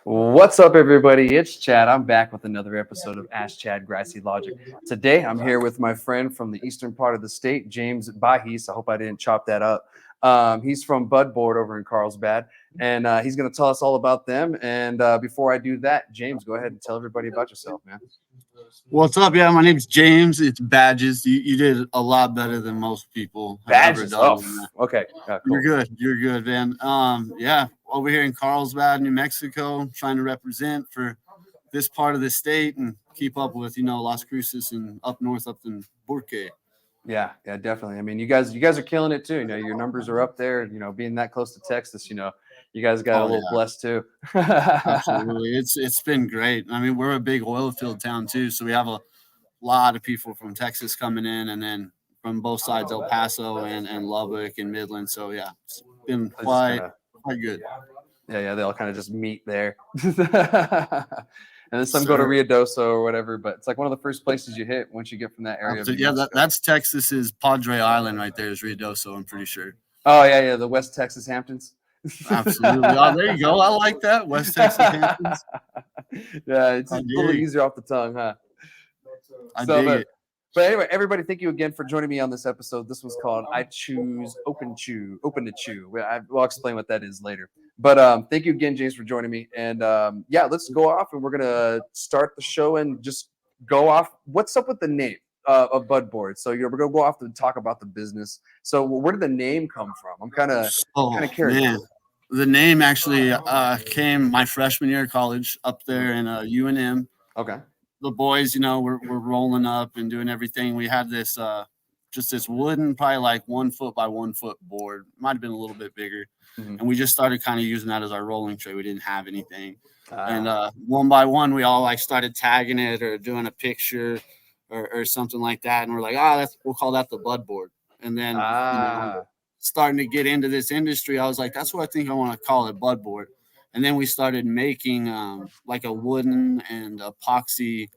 What's up, everybody? It's Chad. I'm back with another episode of Ask Chad Grassy Logic. Today, I'm here with my friend from the eastern part of the state, James Bajis. I hope I didn't chop that up. He's from Bud Board over in Carlsbad, and he's going to tell us all about them. And before I do that, James, go ahead and tell everybody about yourself, man. What's up? Yeah, my name's James. It's Bajis. You did a lot better than most people have ever Bajis. done. Okay. Cool. You're good. You're good, man. Yeah, over here in Carlsbad, New Mexico, trying to represent for this part of the state and keep up with, Las Cruces and up north, up in Burque. Yeah, definitely. I mean, you guys are killing it too. Your numbers are up there. Being that close to Texas, you guys got a little blessed too. Absolutely. It's been great. I mean, we're a big oil field town too, so we have a lot of people from Texas coming in, and then from both sides, El Paso and Lubbock and Midland. So yeah, it's been quite good. Yeah, they all kind of just meet there. And then some go to Ruidoso or whatever, but it's like one of the first places you hit once you get from that area. Yeah, that's Texas's Padre Island right there is Ruidoso, I'm pretty sure. Oh, yeah, the West Texas Hamptons. Absolutely. Oh, there you go. I like that. West Texas Hamptons. Yeah, it's a little easier off the tongue, huh? I dig it. But anyway, everybody, thank you again for joining me on this episode. This was called I Choose Openachu. We'll explain what that is later. But thank you again, James, for joining me. And yeah, let's go off and we're going to start the show and just go off. What's up with the name of Bud Board? So we're going to go off and talk about the business. So where did the name come from? I'm kind of curious. Man. The name actually came my freshman year of college up there in UNM. Okay. The boys, we're rolling up and doing everything. We had this just this wooden, probably like 1 foot by 1 foot board. Might have been a little bit bigger. Mm-hmm. And we just started kind of using that as our rolling tray. We didn't have anything. And one by one, we all like started tagging it or doing a picture or something like that. And we're like, we'll call that the Bud Board. And then starting to get into this industry, I was like, that's what I think I want to call it, Bud Board. And then we started making like a wooden and epoxy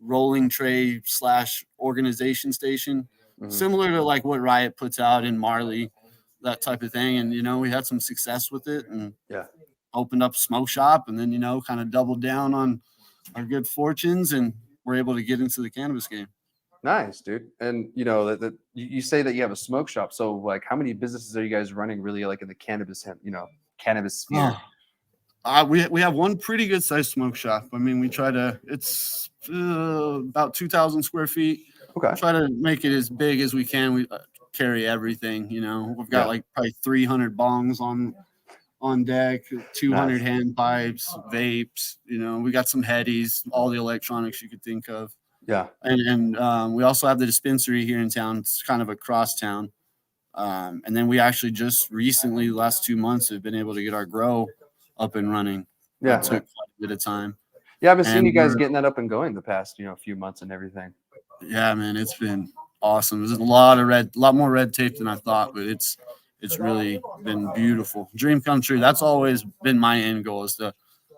rolling tray / organization station, similar to like what Riot puts out in Marley, that type of thing. And, we had some success with it and opened up a smoke shop and then, kind of doubled down on our good fortunes and we're able to get into the cannabis game. Nice, dude. And, you say that you have a smoke shop. So like how many businesses are you guys running really like in the cannabis sphere? We have one pretty good sized smoke shop. I mean, it's about 2,000 square feet. Okay. Try to make it as big as we can. We carry everything, we've got like probably 300 bongs on deck, 200 hand pipes, vapes, we got some headies, all the electronics you could think of. Yeah. And we also have the dispensary here in town. It's kind of across town. And then we actually just recently, the last 2 months, have been able to get our grow up and running. Yeah. It took quite a bit of time. Yeah, I've been seeing you guys getting that up and going the past, few months and everything. Yeah, man, it's been awesome. There's a lot more red tape than I thought, but it's really been beautiful. Dream come true. That's always been my end goal, is to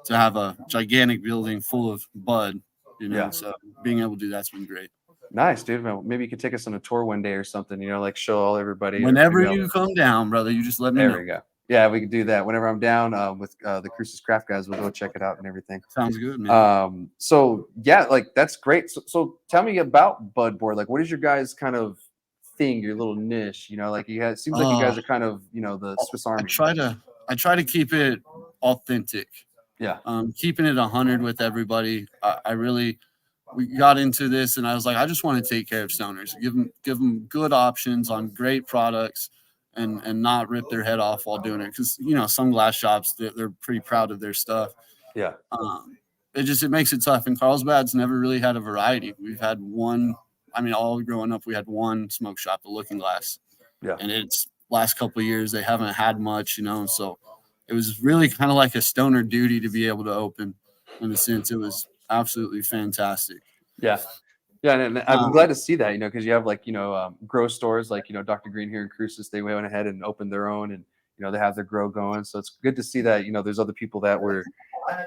have a gigantic building full of bud, So being able to do that's been great. Nice, dude. Well, maybe you could take us on a tour one day or something, like show all everybody. Whenever you come down, brother, you just let me know. There we go. Yeah, we could do that. Whenever I'm down with the Cruces Craft guys, we'll go check it out and everything. Sounds good, man. So yeah, like that's great. So tell me about Bud Board. Like, what is your guys' kind of thing, your little niche? Like it seems like you guys are kind of, the Swiss Army. I try to keep it authentic. Yeah. Keeping it 100 with everybody. We got into this and I was like, I just want to take care of stoners, give them good options on great products and not rip their head off while doing it. Cause some glass shops, they're pretty proud of their stuff. Yeah. It makes it tough. And Carlsbad's never really had a variety. We've had all growing up, we had one smoke shop, the Looking Glass. Yeah. And it's last couple of years, they haven't had much, so it was really kind of like a stoner duty to be able to open. In a sense, it was absolutely fantastic. Yeah. Yeah, and I'm glad to see that, because you have like, grow stores like, Dr. Green here in Cruces, they went ahead and opened their own and, they have their grow going. So it's good to see that, there's other people that were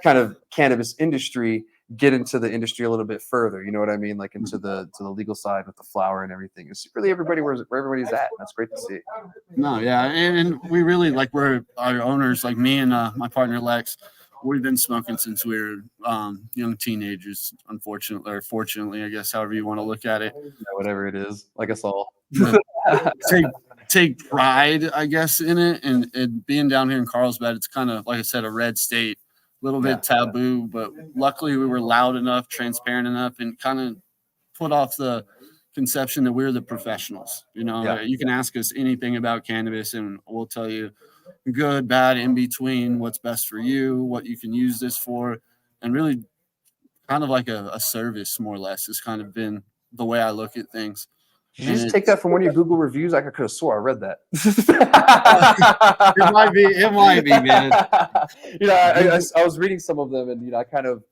kind of cannabis industry get into the industry a little bit further. You know what I mean? Like into the legal side with the flower and everything. It's really everybody where everybody's at. That's great to see. No, yeah. And we really we're our owners, like me and my partner Lex, we've been smoking since we were young teenagers, unfortunately, or fortunately, I guess, however you want to look at it. Whatever it is, like us all. Take pride, I guess, in it. And being down here in Carlsbad, it's kind of, like I said, a red state, a little bit taboo, but luckily we were loud enough, transparent enough, and kind of put off the conception that we're the professionals. You can ask us anything about cannabis and we'll tell you good, bad, in between, what's best for you, what you can use this for, and really kind of like a service, more or less, has kind of been the way I look at things. Did you just take that from one of your Google reviews? I could have swore I read that. It might be, man. I was reading some of them, and I kind of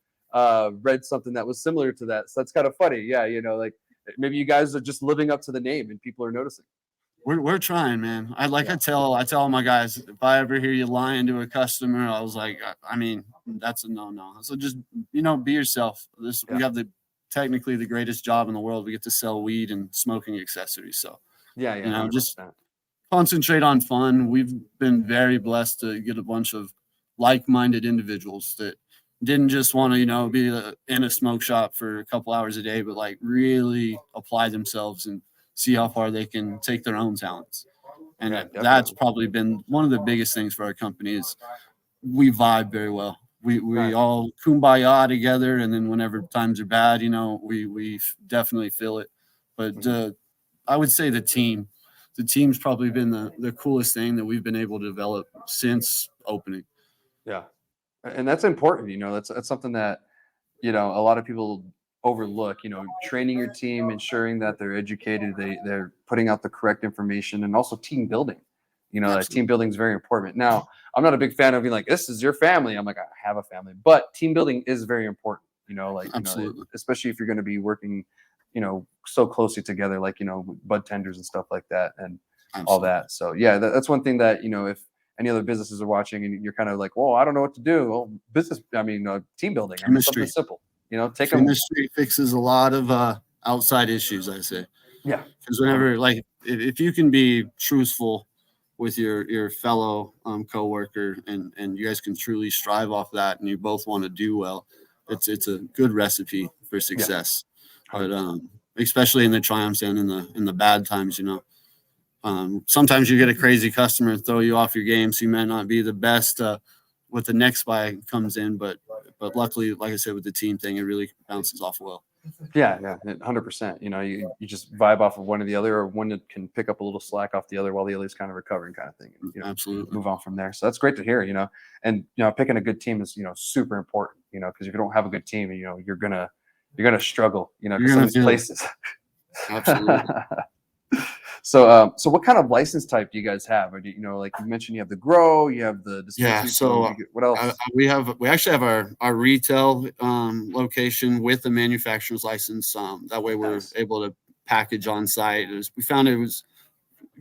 read something that was similar to that. So that's kind of funny. Yeah, like maybe you guys are just living up to the name, and people are noticing. We're trying, man. I tell all my guys, if I ever hear you lying to a customer, I was like, I mean, that's a no. So just be yourself. We have technically the greatest job in the world. We get to sell weed and smoking accessories. So just concentrate on fun. We've been very blessed to get a bunch of like-minded individuals that didn't just want to be in a smoke shop for a couple hours a day, but like really apply themselves and see how far they can take their own talents. And that's probably been one of the biggest things for our company is we vibe very well. We all kumbaya together, and then whenever times are bad, we definitely feel it. But I would say the team's probably been the coolest thing that we've been able to develop since opening. Yeah, and that's important. That's something that a lot of people overlook. Training your team, ensuring that they're educated, they're putting out the correct information, and also team building. That team building is very important. Now, I'm not a big fan of being like, this is your family. I'm like, I have a family, but team building is very important. Absolutely. Especially if you're going to be working, so closely together, like bud tenders and stuff like that, and all that. So yeah, that's one thing that if any other businesses are watching and you're kind of like, well, I don't know what to do. Well, team building. Something simple. Take them. Chemistry fixes a lot of outside issues, I say. Yeah. Because whenever, like, if you can be truthful with your fellow coworker and you guys can truly strive off that and you both want to do well, it's a good recipe for success. Yeah. But especially in the triumphs and in the bad times, sometimes you get a crazy customer and throw you off your game, so you may not be the best with the next buy comes in, but luckily, like I said, with the team thing, it really bounces off well. Yeah, 100%. You just vibe off of one or the other, or one that can pick up a little slack off the other while the other's kind of recovering, kind of thing. And, absolutely move on from there. So that's great to hear. And picking a good team is super important. Because if you don't have a good team, you're gonna struggle. Because some of these places. Absolutely. So what kind of license type do you guys have? Or do like you mentioned, you have the grow, you have the dispensary. Yeah. So what else? We actually have our retail location with the manufacturer's license. That way we're able to package on site. We found it was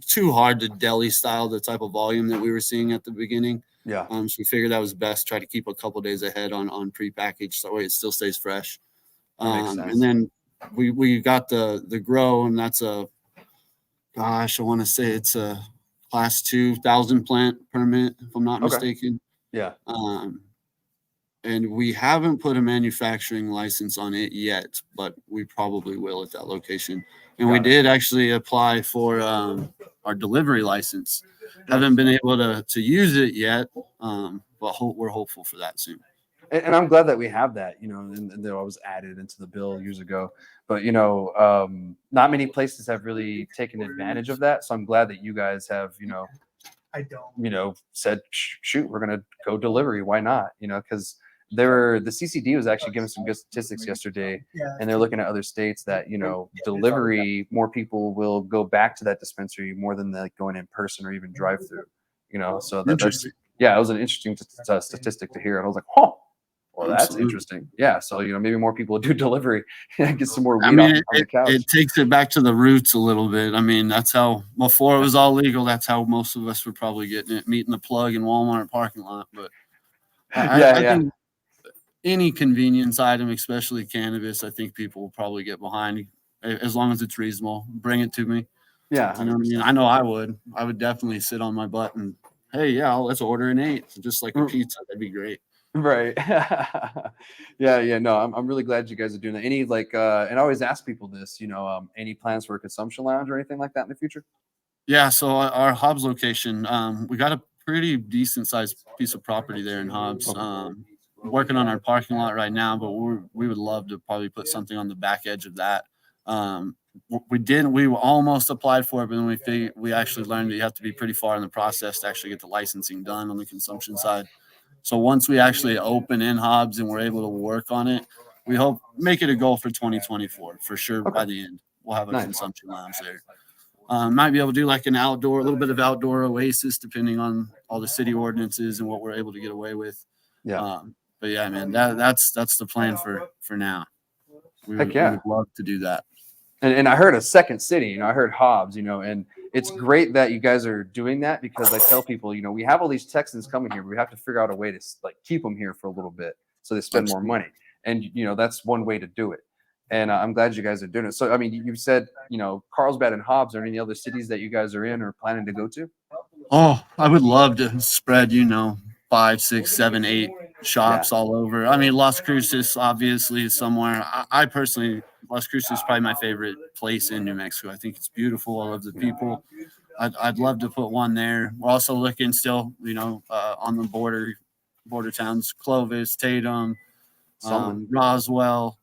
too hard to deli style the type of volume that we were seeing at the beginning. Yeah. So we figured that was best. Try to keep a couple days ahead on pre-packaged, so that way it still stays fresh. And then we got the grow, and that's I want to say it's a class 2,000 plant permit, if I'm not mistaken. Yeah. And we haven't put a manufacturing license on it yet, but we probably will at that location. And we did actually apply for our delivery license. Haven't been able to use it yet, but we're hopeful for that soon. And I'm glad that we have that, and that was added into the bill years ago. But, not many places have really taken advantage of that. So I'm glad that you guys have, said, shoot, we're going to go delivery. Why not? Because the CCD was actually giving some good statistics yesterday, and they're looking at other states that, delivery, more people will go back to that dispensary more than like going in person or even drive through, so that's, it was an interesting statistic to hear. And I was like, oh, well, that's interesting. Yeah. So, maybe more people do delivery and get some more weed on the couch. It takes it back to the roots a little bit. I mean, that's how, before it was all legal, that's how most of us were probably getting it, meeting the plug in Walmart parking lot. But I think any convenience item, especially cannabis, I think people will probably get behind, as long as it's reasonable. Bring it to me. Yeah. I know I would definitely sit on my butt and, hey, let's order an 8, just like a pizza. That'd be great. Right. Yeah. No, I'm really glad you guys are doing that. Any like, and I always ask people this, any plans for a consumption lounge or anything like that in the future? Yeah, so our Hobbs location, we got a pretty decent sized piece of property there in Hobbs. Okay. Working on our parking lot right now, but we would love to probably put something on the back edge of that. We almost applied for it, but then we actually learned that you have to be pretty far in the process to actually get the licensing done on the consumption side. So once we actually open in Hobbs and we're able to work on it, we hope make it a goal for 2024 for sure. Okay. By the end, we'll have a Nice. consumption lounge there. Might be able to do like a little bit of outdoor oasis, depending on all the city ordinances and what we're able to get away with. Yeah. But yeah, man, that's the plan for now. We Heck would, yeah. we would love to do that. And I heard a second city, I heard Hobbs, and it's great that you guys are doing that, because I tell people, we have all these Texans coming here, but we have to figure out a way to like keep them here for a little bit so they spend more money. And, that's one way to do it. And I'm glad you guys are doing it. So, I mean, you said, Carlsbad and Hobbs. Are there any other cities that you guys are in or planning to go to? Oh, I would love to spread, 5, 6, 7, 8 shops all over. I mean, Las Cruces obviously is somewhere. I personally, Las Cruces is probably my favorite place in New Mexico. I think it's beautiful. I love the people. I'd love to put one there. We're also looking still, on the border towns, Clovis, Tatum, Roswell,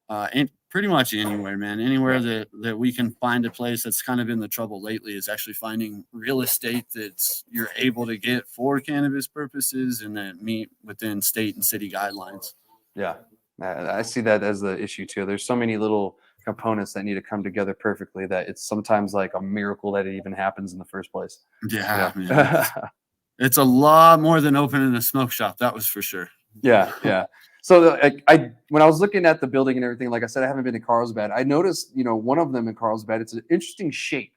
and pretty much anywhere, man. Anywhere that we can find a place. That's kind of been the trouble lately, is actually finding real estate that's you're able to get for cannabis purposes and that meet within state and city guidelines. Yeah, I see that as the issue too. There's so many little components that need to come together perfectly that it's sometimes like a miracle that it even happens in the first place. Yeah, man. It's a lot more than opening a smoke shop. That was for sure. Yeah. So when I was looking at the building and everything, like I said, I haven't been to Carlsbad. I noticed, one of them in Carlsbad, it's an interesting shape.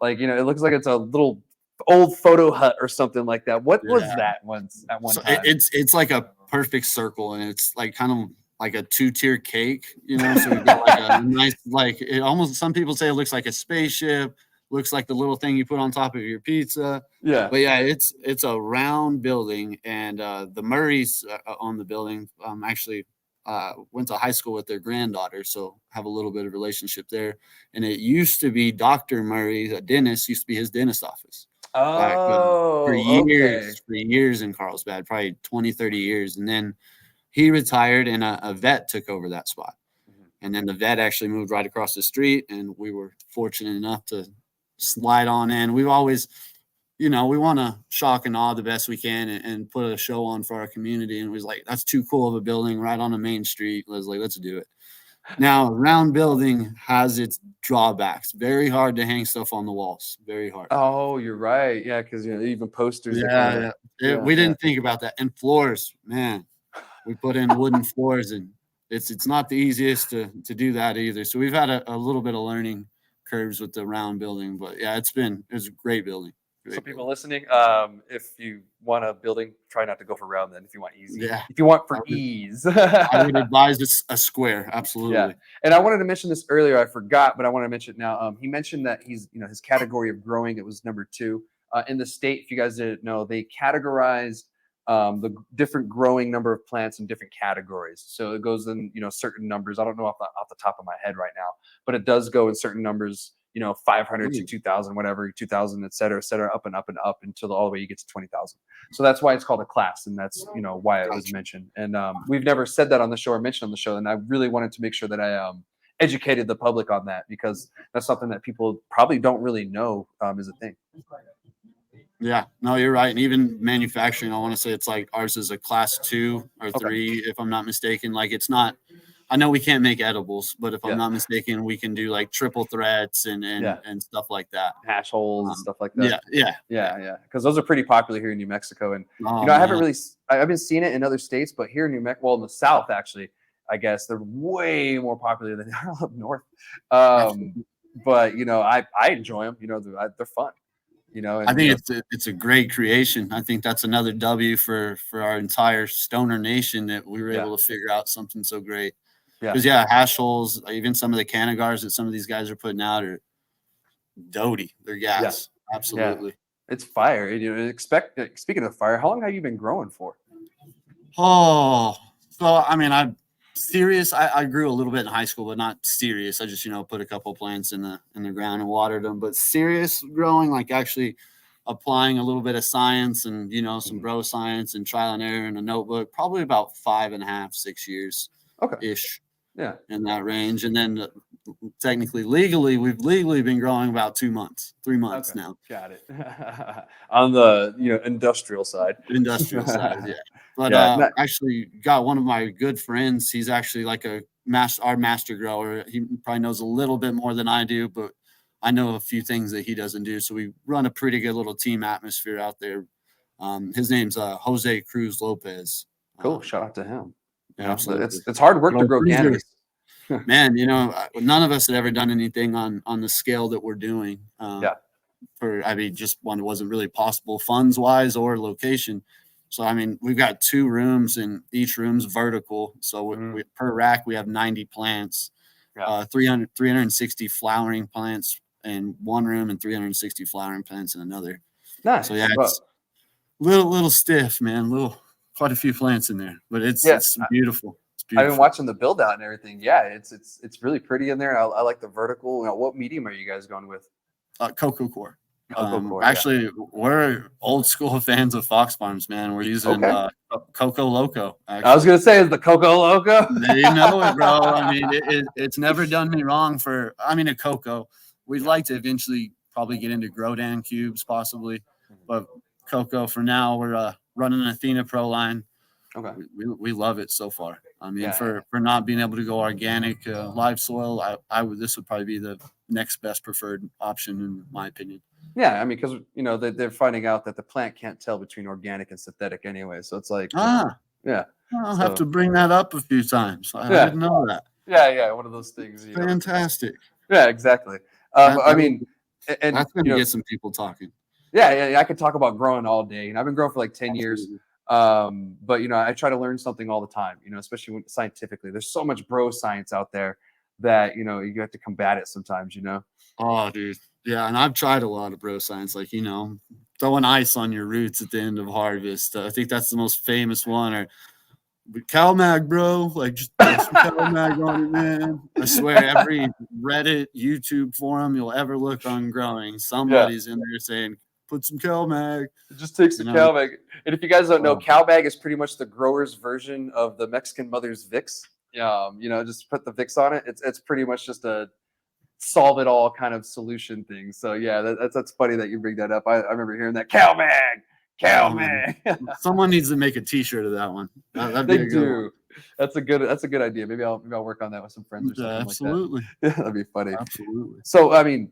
Like, it looks like it's a little old photo hut or something like that. What was that once at one time? It's like a perfect circle, and it's like kind of like a 2-tier cake, So we've got like a nice, like it almost, some people say it looks like a spaceship, looks like the little thing you put on top of your pizza. Yeah. But yeah, it's a round building, and the Murrays own the building. Actually went to high school with their granddaughter, so have a little bit of relationship there. And it used to be Dr. Murray, a dentist, used to be his dentist office. For years in Carlsbad, probably 20, 30 years. And then he retired and a vet took over that spot. And then the vet actually moved right across the street, and we were fortunate enough to slide on in. We've always, we want to shock and awe the best we can and put a show on for our community. And it was like, that's too cool of a building right on a main street. I was like, let's do it. Now, a round building has its drawbacks. Very hard to hang stuff on the walls. Very hard. Oh, you're right. Yeah, because even posters. We didn't think about that. And floors, man, we put in wooden floors, and it's not the easiest to do that either. So we've had a little bit of learning curves with the round building, but yeah, it's a great building. So people listening, if you want a building, try not to go for round then if you want easy. Yeah. If you want for ease. I would advise a square, absolutely. Yeah. And I wanted to mention this earlier, I forgot, but I want to mention it now. He mentioned that he's, his category of growing, it was number 2. In the state, if you guys didn't know, they categorized the different growing number of plants in different categories. So it goes in, certain numbers. I don't know off the top of my head right now, but it does go in certain numbers, 500 to 2,000, whatever, 2,000, et cetera, up and up and up until all the way you get to 20,000. So that's why it's called a class. And that's, why it was mentioned. And we've never said that on the show or mentioned on the show. And I really wanted to make sure that I educated the public on that, because that's something that people probably don't really know is a thing. Yeah, no, you're right. And even manufacturing, I want to say it's like ours is a class 2 or 3, if I'm not mistaken. Like it's not, I know we can't make edibles, but if I'm not mistaken, we can do like triple threats and stuff like that. Hash holes and stuff like that. Yeah. Because those are pretty popular here in New Mexico. And, I've been seeing it in other states, but here in New Mexico, well, in the South, actually, I guess they're way more popular than they are up north. But, I enjoy them. They're fun. And, I think it's a great creation. I think that's another W for our entire stoner nation, that we were able to figure out something so great. Because hash holes, even some of the cannagars that some of these guys are putting out are doty. They're gas. Absolutely. It's fire. Speaking of fire, how long have you been growing for? Oh, so I mean, I'm serious. I grew a little bit in high school, but not serious. I just put a couple plants in the ground and watered them. But serious growing, like actually applying a little bit of science and some bro science and trial and error in a notebook. Probably about 5.5, 6 years Okay. ish. Yeah. In that range, and then technically we've legally been growing about 2 months, 3 months now. Got it. On the industrial side. Industrial side, yeah. But actually got one of my good friends. He's actually like our master grower. He probably knows a little bit more than I do, but I know a few things that he doesn't do. So we run a pretty good little team atmosphere out there. His name's Jose Cruz Lopez. Cool. Shout out to him. Absolutely. It's hard work to grow cannabis. Man, none of us had ever done anything on the scale that we're doing. Just one, it wasn't really possible funds wise or location. So, I mean, we've got 2 rooms and each room's vertical. So we, per rack, we have 90 plants, 360 flowering plants in one room and 360 flowering plants in another. Nice. So, yeah, it's little stiff, man. Quite a few plants in there, but it's beautiful. I've been watching the build out and everything. Yeah, it's really pretty in there. I like the vertical. What medium are you guys going with? Cocoa core. Actually, we're old school fans of Fox Farms, man. We're using Coco Loco. Actually. I was gonna say, is the Coco Loco? You know it, bro. I mean, it's never done me wrong a cocoa. We'd like to eventually probably get into Grodan cubes, possibly, but cocoa for now. We're running an Athena Pro line. Okay. We love it so far. I mean, for not being able to go organic live soil, this would probably be the next best preferred option in my opinion. Yeah, I mean, because they're finding out that the plant can't tell between organic and synthetic anyway, so it's like I'll have to bring that up a few times. I didn't know that. Yeah, one of those things. Fantastic. Yeah, exactly. I mean, and that's going to get some people talking. Yeah, I could talk about growing all day, and I've been growing for like 10 years. But I try to learn something all the time, especially scientifically. There's so much bro science out there that you have to combat it sometimes. Oh, dude, yeah, and I've tried a lot of bro science, like throwing ice on your roots at the end of harvest. I think that's the most famous one. Or CalMag, bro, like just put some CalMag on it, man. I swear, every Reddit, YouTube forum you'll ever look on growing, somebody's in there saying, put some CalMag. It just takes the CalMag. And if you guys don't know, CalMag is pretty much the grower's version of the Mexican mother's Vicks. Just put the Vicks on it. It's pretty much just a solve it all kind of solution thing. So yeah, that's funny that you bring that up. I remember hearing that CalMag. Someone needs to make a T-shirt of that one. They do. That's a good idea. Maybe I'll work on that with some friends or something absolutely. Like that. Yeah, that'd be funny. Absolutely. So I mean,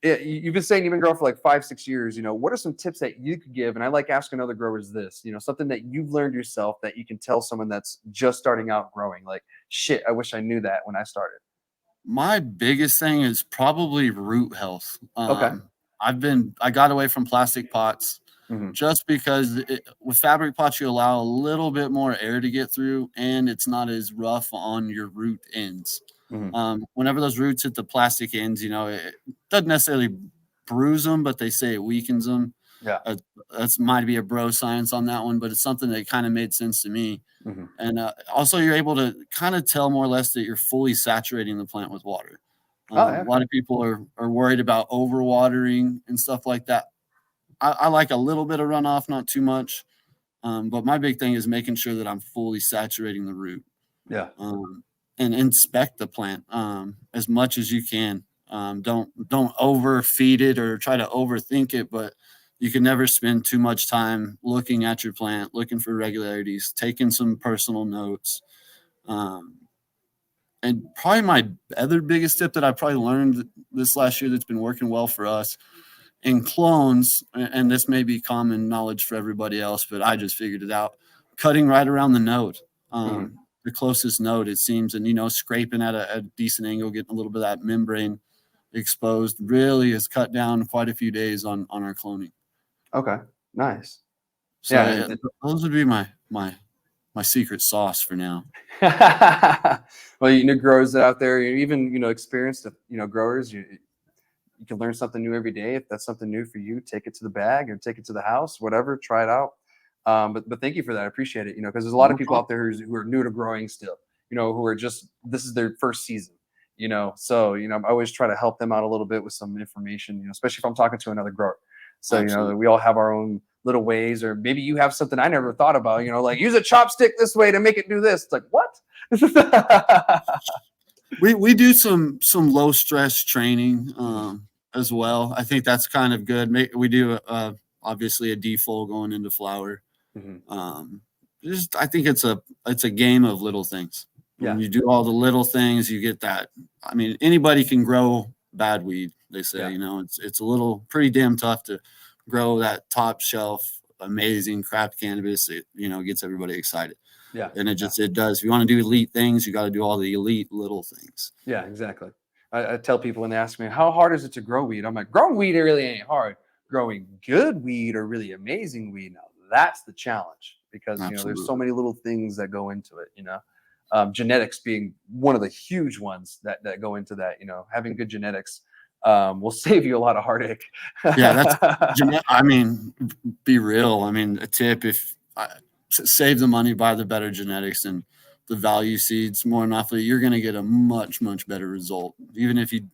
you've been saying you've been growing for like 5-6 years. What are some tips that you could give? And I like asking other growers this. Something that you've learned yourself that you can tell someone that's just starting out growing. Like, shit, I wish I knew that when I started. My biggest thing is probably root health. Okay. I got away from plastic pots just because with fabric pots, you allow a little bit more air to get through and it's not as rough on your root ends. Whenever those roots hit the plastic ends, it doesn't necessarily bruise them, but they say it weakens them. Yeah. That's might be a bro science on that one, but it's something that kind of made sense to me. And also you're able to kind of tell more or less that you're fully saturating the plant with water. A lot of people are worried about overwatering and stuff like that. I like a little bit of runoff, not too much. But my big thing is making sure that I'm fully saturating the root. Yeah. And inspect the plant as much as you can. Don't overfeed it or try to overthink it, but you can never spend too much time looking at your plant, looking for regularities, taking some personal notes. And probably my other biggest tip that I probably learned this last year that's been working well for us in clones, and this may be common knowledge for everybody else, but I just figured it out, cutting right around the node. The closest node, it seems, and scraping at a decent angle, getting a little bit of that membrane exposed really has cut down quite a few days on our cloning. Okay, nice. So yeah, those would be my secret sauce for now. Well, new growers out there, even experienced growers, you can learn something new every day. If that's something new for you, take it to the bag or take it to the house, whatever, try it out. But thank you for that. I appreciate it. Because there's a lot of No people problem. out there who are new to growing still. Who are just this is their first season. So I always try to help them out a little bit with some information. Especially if I'm talking to another grower. So Absolutely. we all have our own little ways, or maybe you have something I never thought about. Like use a chopstick this way to make it do this. It's like what? We do some low stress training as well. I think that's kind of good. We do obviously a defold going into flower. Just I think it's a game of little things. Yeah. When you do all the little things, you get that. I mean, anybody can grow bad weed. They say, it's a little pretty damn tough to grow that top shelf amazing craft cannabis. It gets everybody excited. Yeah. And it does. If you want to do elite things, you got to do all the elite little things. Yeah, exactly. I tell people when they ask me, how hard is it to grow weed? I'm like, growing weed really ain't hard. Growing good weed or really amazing weed, now that's the challenge, because there's so many little things that go into it. Genetics being one of the huge ones that go into that. Having good genetics will save you a lot of heartache. Yeah, I mean, be real. I mean, a tip: save the money, buy the better genetics and the value seeds more than likely, you're going to get a much better result, even if you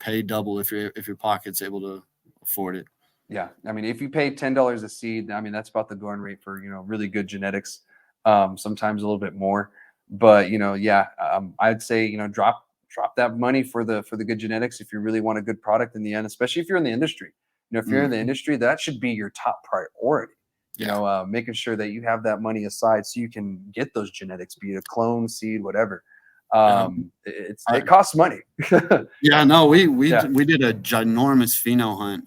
pay double if your pocket's able to afford it. Yeah, I mean, if you pay $10 a seed, I mean that's about the going rate for really good genetics. Sometimes a little bit more, but I'd say drop that money for the good genetics if you really want a good product in the end, especially if you're in the industry. If you're in the industry, that should be your top priority. Making sure that you have that money aside so you can get those genetics, be it a clone, seed, whatever. It costs money. Yeah, no, we did a ginormous pheno hunt.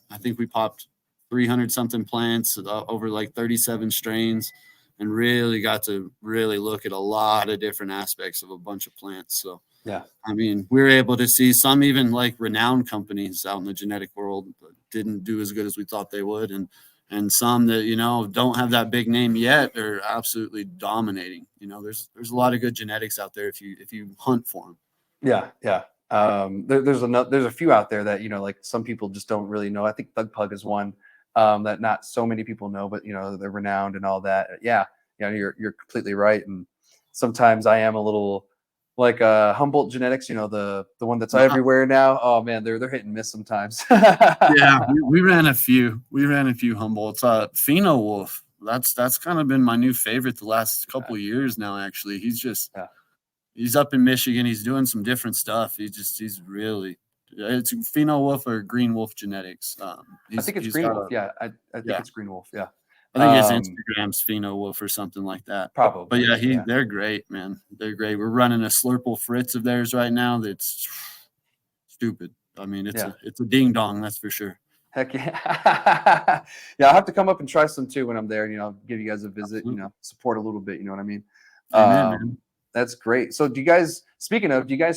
I think we popped 300 something plants over like 37 strains, and really got to look at a lot of different aspects of a bunch of plants. So yeah, I mean, we were able to see some even like renowned companies out in the genetic world didn't do as good as we thought they would, and some that don't have that big name yet are absolutely dominating. There's a lot of good genetics out there if you hunt for them. Yeah. There's a few out there that like some people just don't really know. I think Thug Pug is one that not so many people know, but they're renowned and all that. Yeah, you're completely right. And sometimes I am a little like Humboldt Genetics, the one that's everywhere now. Oh man, they're hit and miss sometimes. Yeah, we ran a few. Humboldts. Pheno Wolf. That's kind of been my new favorite the last couple of years now. Actually, he's up in Michigan. He's doing some different stuff. He's really. It's Pheno Wolf or Green Wolf Genetics. I think it's Green Wolf. I think it's Green Wolf. Yeah. I think his Instagram's Pheno Wolf or something like that. Probably. But yeah, they're great, man. They're great. We're running a Slurple Fritz of theirs right now. That's stupid. I mean, it's a ding dong, that's for sure. Heck yeah. Yeah, I'll have to come up and try some too when I'm there. I'll give you guys a visit. Absolutely. Support a little bit. You know what I mean? Amen, man. That's great. So, do you guys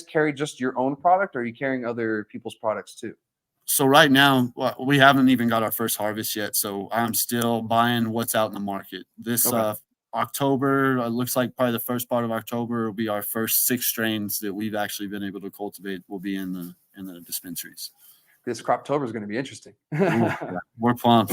carry just your own product, or are you carrying other people's products too? So right now, we haven't even got our first harvest yet. So I'm still buying what's out in the market. This October, looks like probably the first part of October will be our first 6 strains that we've actually been able to cultivate. Will be in the dispensaries. This Croptober is going to be interesting. We're pumped,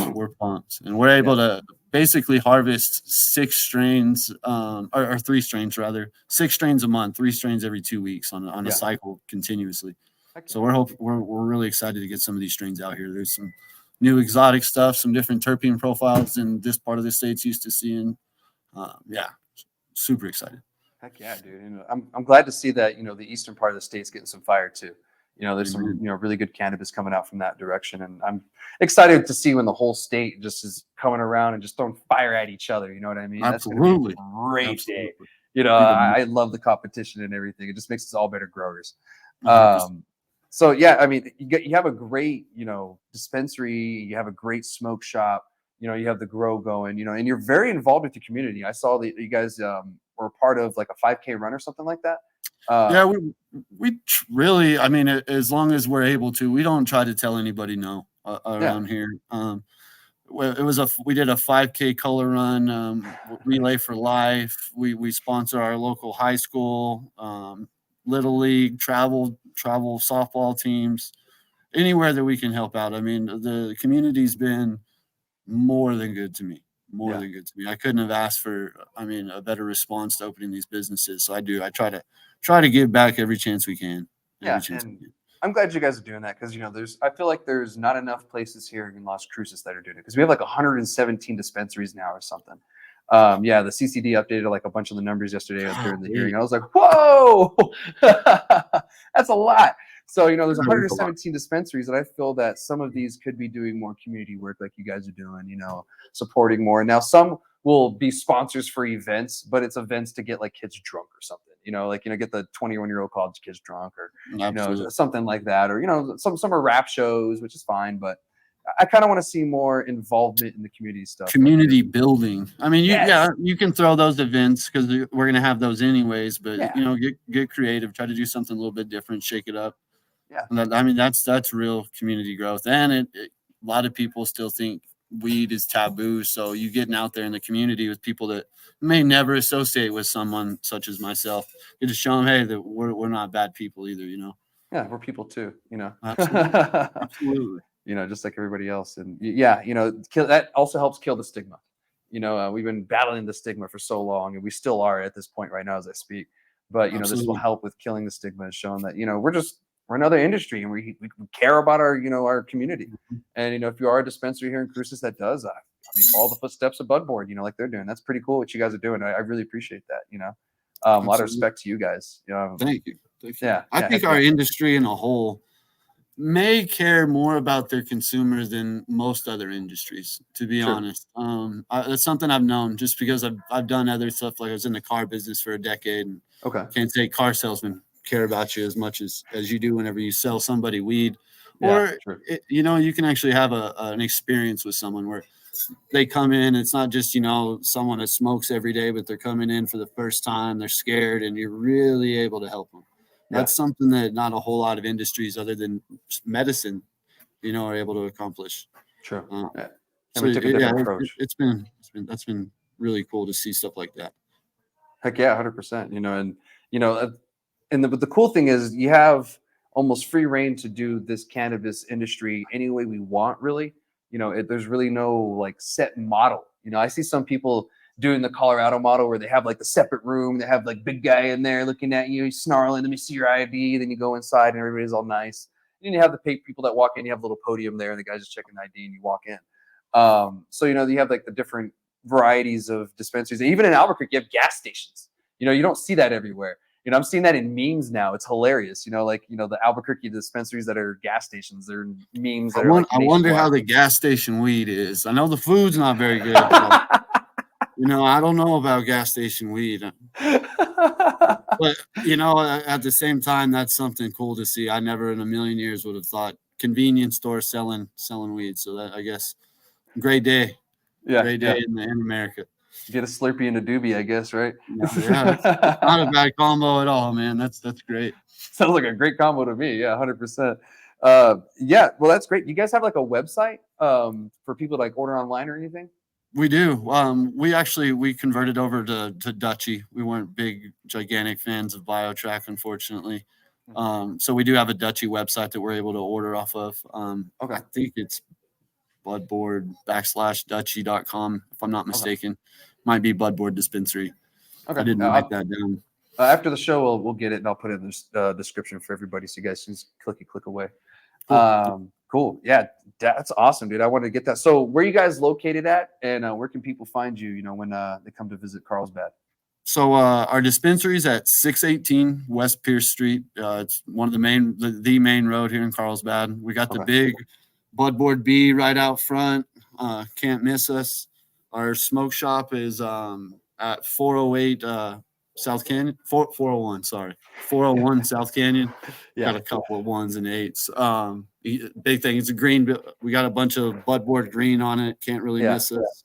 and we're able to basically harvest 6 strains, or 3 strains rather, 6 strains a month, 3 strains every 2 weeks on a cycle continuously. So we're really excited to get some of these strains out here. There's some new exotic stuff, some different terpene profiles than this part of the state's used to seeing. Super excited. Heck yeah, dude. I'm glad to see that the eastern part of the state's getting some fire too. There's some really good cannabis coming out from that direction, and I'm excited to see when the whole state just is coming around and just throwing fire at each other. You know what I mean? Absolutely. That's gonna be a great day. I love the competition and everything. It just makes us all better growers. So yeah, I mean, you have a great dispensary. You have a great smoke shop. You have the grow going. And you're very involved with the community. I saw that you guys were part of like a 5K run or something like that. Yeah, we really, I mean, as long as we're able to, we don't try to tell anybody no around here. We did a 5K color run, Relay for Life. We sponsor our local high school, Little League, travel softball teams, anywhere that we can help out. I mean, the community's been more than good to me. more than good to me. I couldn't have asked for, a better response to opening these businesses. So I try to give back every chance we can. Yeah, and I'm glad you guys are doing that because I feel like there's not enough places here in Las Cruces that are doing it because we have like 117 dispensaries now or something. Yeah, the CCD updated like a bunch of the numbers yesterday during the hearing. I was like, whoa, that's a lot. So there's 117 dispensaries, and I feel that some of these could be doing more community work like you guys are doing. Supporting more. And now some will be sponsors for events, but it's events to get like kids drunk or something. Get the 21-year-old college kids drunk or something like that, or some are rap shows, which is fine, but I kind of want to see more involvement in the community stuff. Community building. You can throw those events because we're going to have those anyways, but get creative, try to do something a little bit different, shake it up. Yeah. That's real community growth. And a lot of people still think weed is taboo. So you getting out there in the community with people that may never associate with someone such as myself, you just show them, hey, that we're not bad people either, Yeah, we're people too, Absolutely. Just like everybody else. And that also helps kill the stigma. We've been battling the stigma for so long, and we still are at this point right now as I speak. But this will help with killing the stigma and showing that we're another industry, and we care about our community. And if you are a dispensary here in Cruces that does, follow the footsteps of Budboard, like they're doing. That's pretty cool what you guys are doing. I really appreciate that. A lot of respect to you guys. Thank you. Yeah, I think our industry in a whole may care more about their consumers than most other industries, to be honest. That's something I've known just because I've done other stuff. Like I was in the car business for a decade. And can't say car salesmen care about you as much as you do whenever you sell somebody weed. Or, you can actually have an experience with someone where they come in. It's not just, someone that smokes every day, but they're coming in for the first time. They're scared, and you're really able to help them. That's something that not a whole lot of industries other than medicine, are able to accomplish. True. And we took a different approach. That's been really cool to see stuff like that. Heck yeah, 100%. And the cool thing is you have almost free reign to do this cannabis industry any way we want, really. There's really no like set model. I see some people doing the Colorado model where they have like the separate room, they have like big guy in there looking at you, snarling, let me see your ID. Then you go inside and everybody's all nice. And then you have the people that walk in, you have a little podium there and the guy's just checking the ID and you walk in. So, you have like the different varieties of dispensaries. Even in Albuquerque, you have gas stations. You don't see that everywhere. I'm seeing that in memes now. It's hilarious. The Albuquerque dispensaries that are gas stations. They're memes. That I wonder how the gas station weed is. I know the food's not very good. But, I don't know about gas station weed. But, at the same time, that's something cool to see. I never in a million years would have thought convenience store selling weed. So that, I guess, great day. Yeah. Great day in America. Get a Slurpee and a doobie, I guess, right? Yeah, it's not a bad combo at all, man. That's great. Sounds like a great combo to me. Yeah, 100%. Yeah, well, that's great. You guys have like a website for people to like order online or anything? We do. We converted over to Dutchy. We weren't big, gigantic fans of BioTrack, unfortunately. So we do have a Dutchy website that we're able to order off of. I think it's budboard.com, if I'm not mistaken. Might be Budboard Dispensary. Okay. I didn't write that down. After the show, we'll get it and I'll put it in the description for everybody so you guys can just click away. Cool. Yeah, that's awesome, dude. I wanted to get that. So where are you guys located at, and where can people find you, when they come to visit Carlsbad? So our dispensary is at 618 West Pierce Street. It's one of the main road here in Carlsbad. We got the big Budboard B right out front. Can't miss us. Our smoke shop is at 408 South Canyon, 401, sorry. 401 South Canyon. Got a couple of 1s and 8s. Big thing, it's a green. We got a bunch of Budboard green on it. Can't really miss us.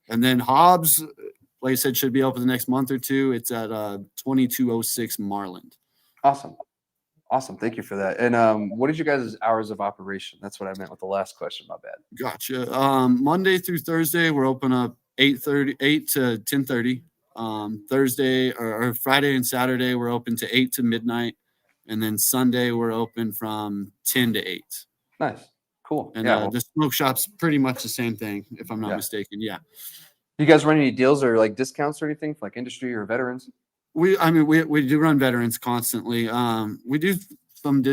And then Hobbs, like I said, should be open the next month or two. It's at 2206 Marland. Awesome. Thank you for that. And what is your guys' hours of operation? That's what I meant with the last question. My bad. Gotcha. Monday through Thursday, we're open up 8 to 10:30. Thursday or Friday and Saturday, we're open to 8 to midnight. And then Sunday, we're open from 10 to 8. Nice. Cool. And the smoke shop's pretty much the same thing, if I'm not mistaken. Yeah. You guys run any deals or like discounts or anything for like industry or veterans? We do run veterans constantly. We do some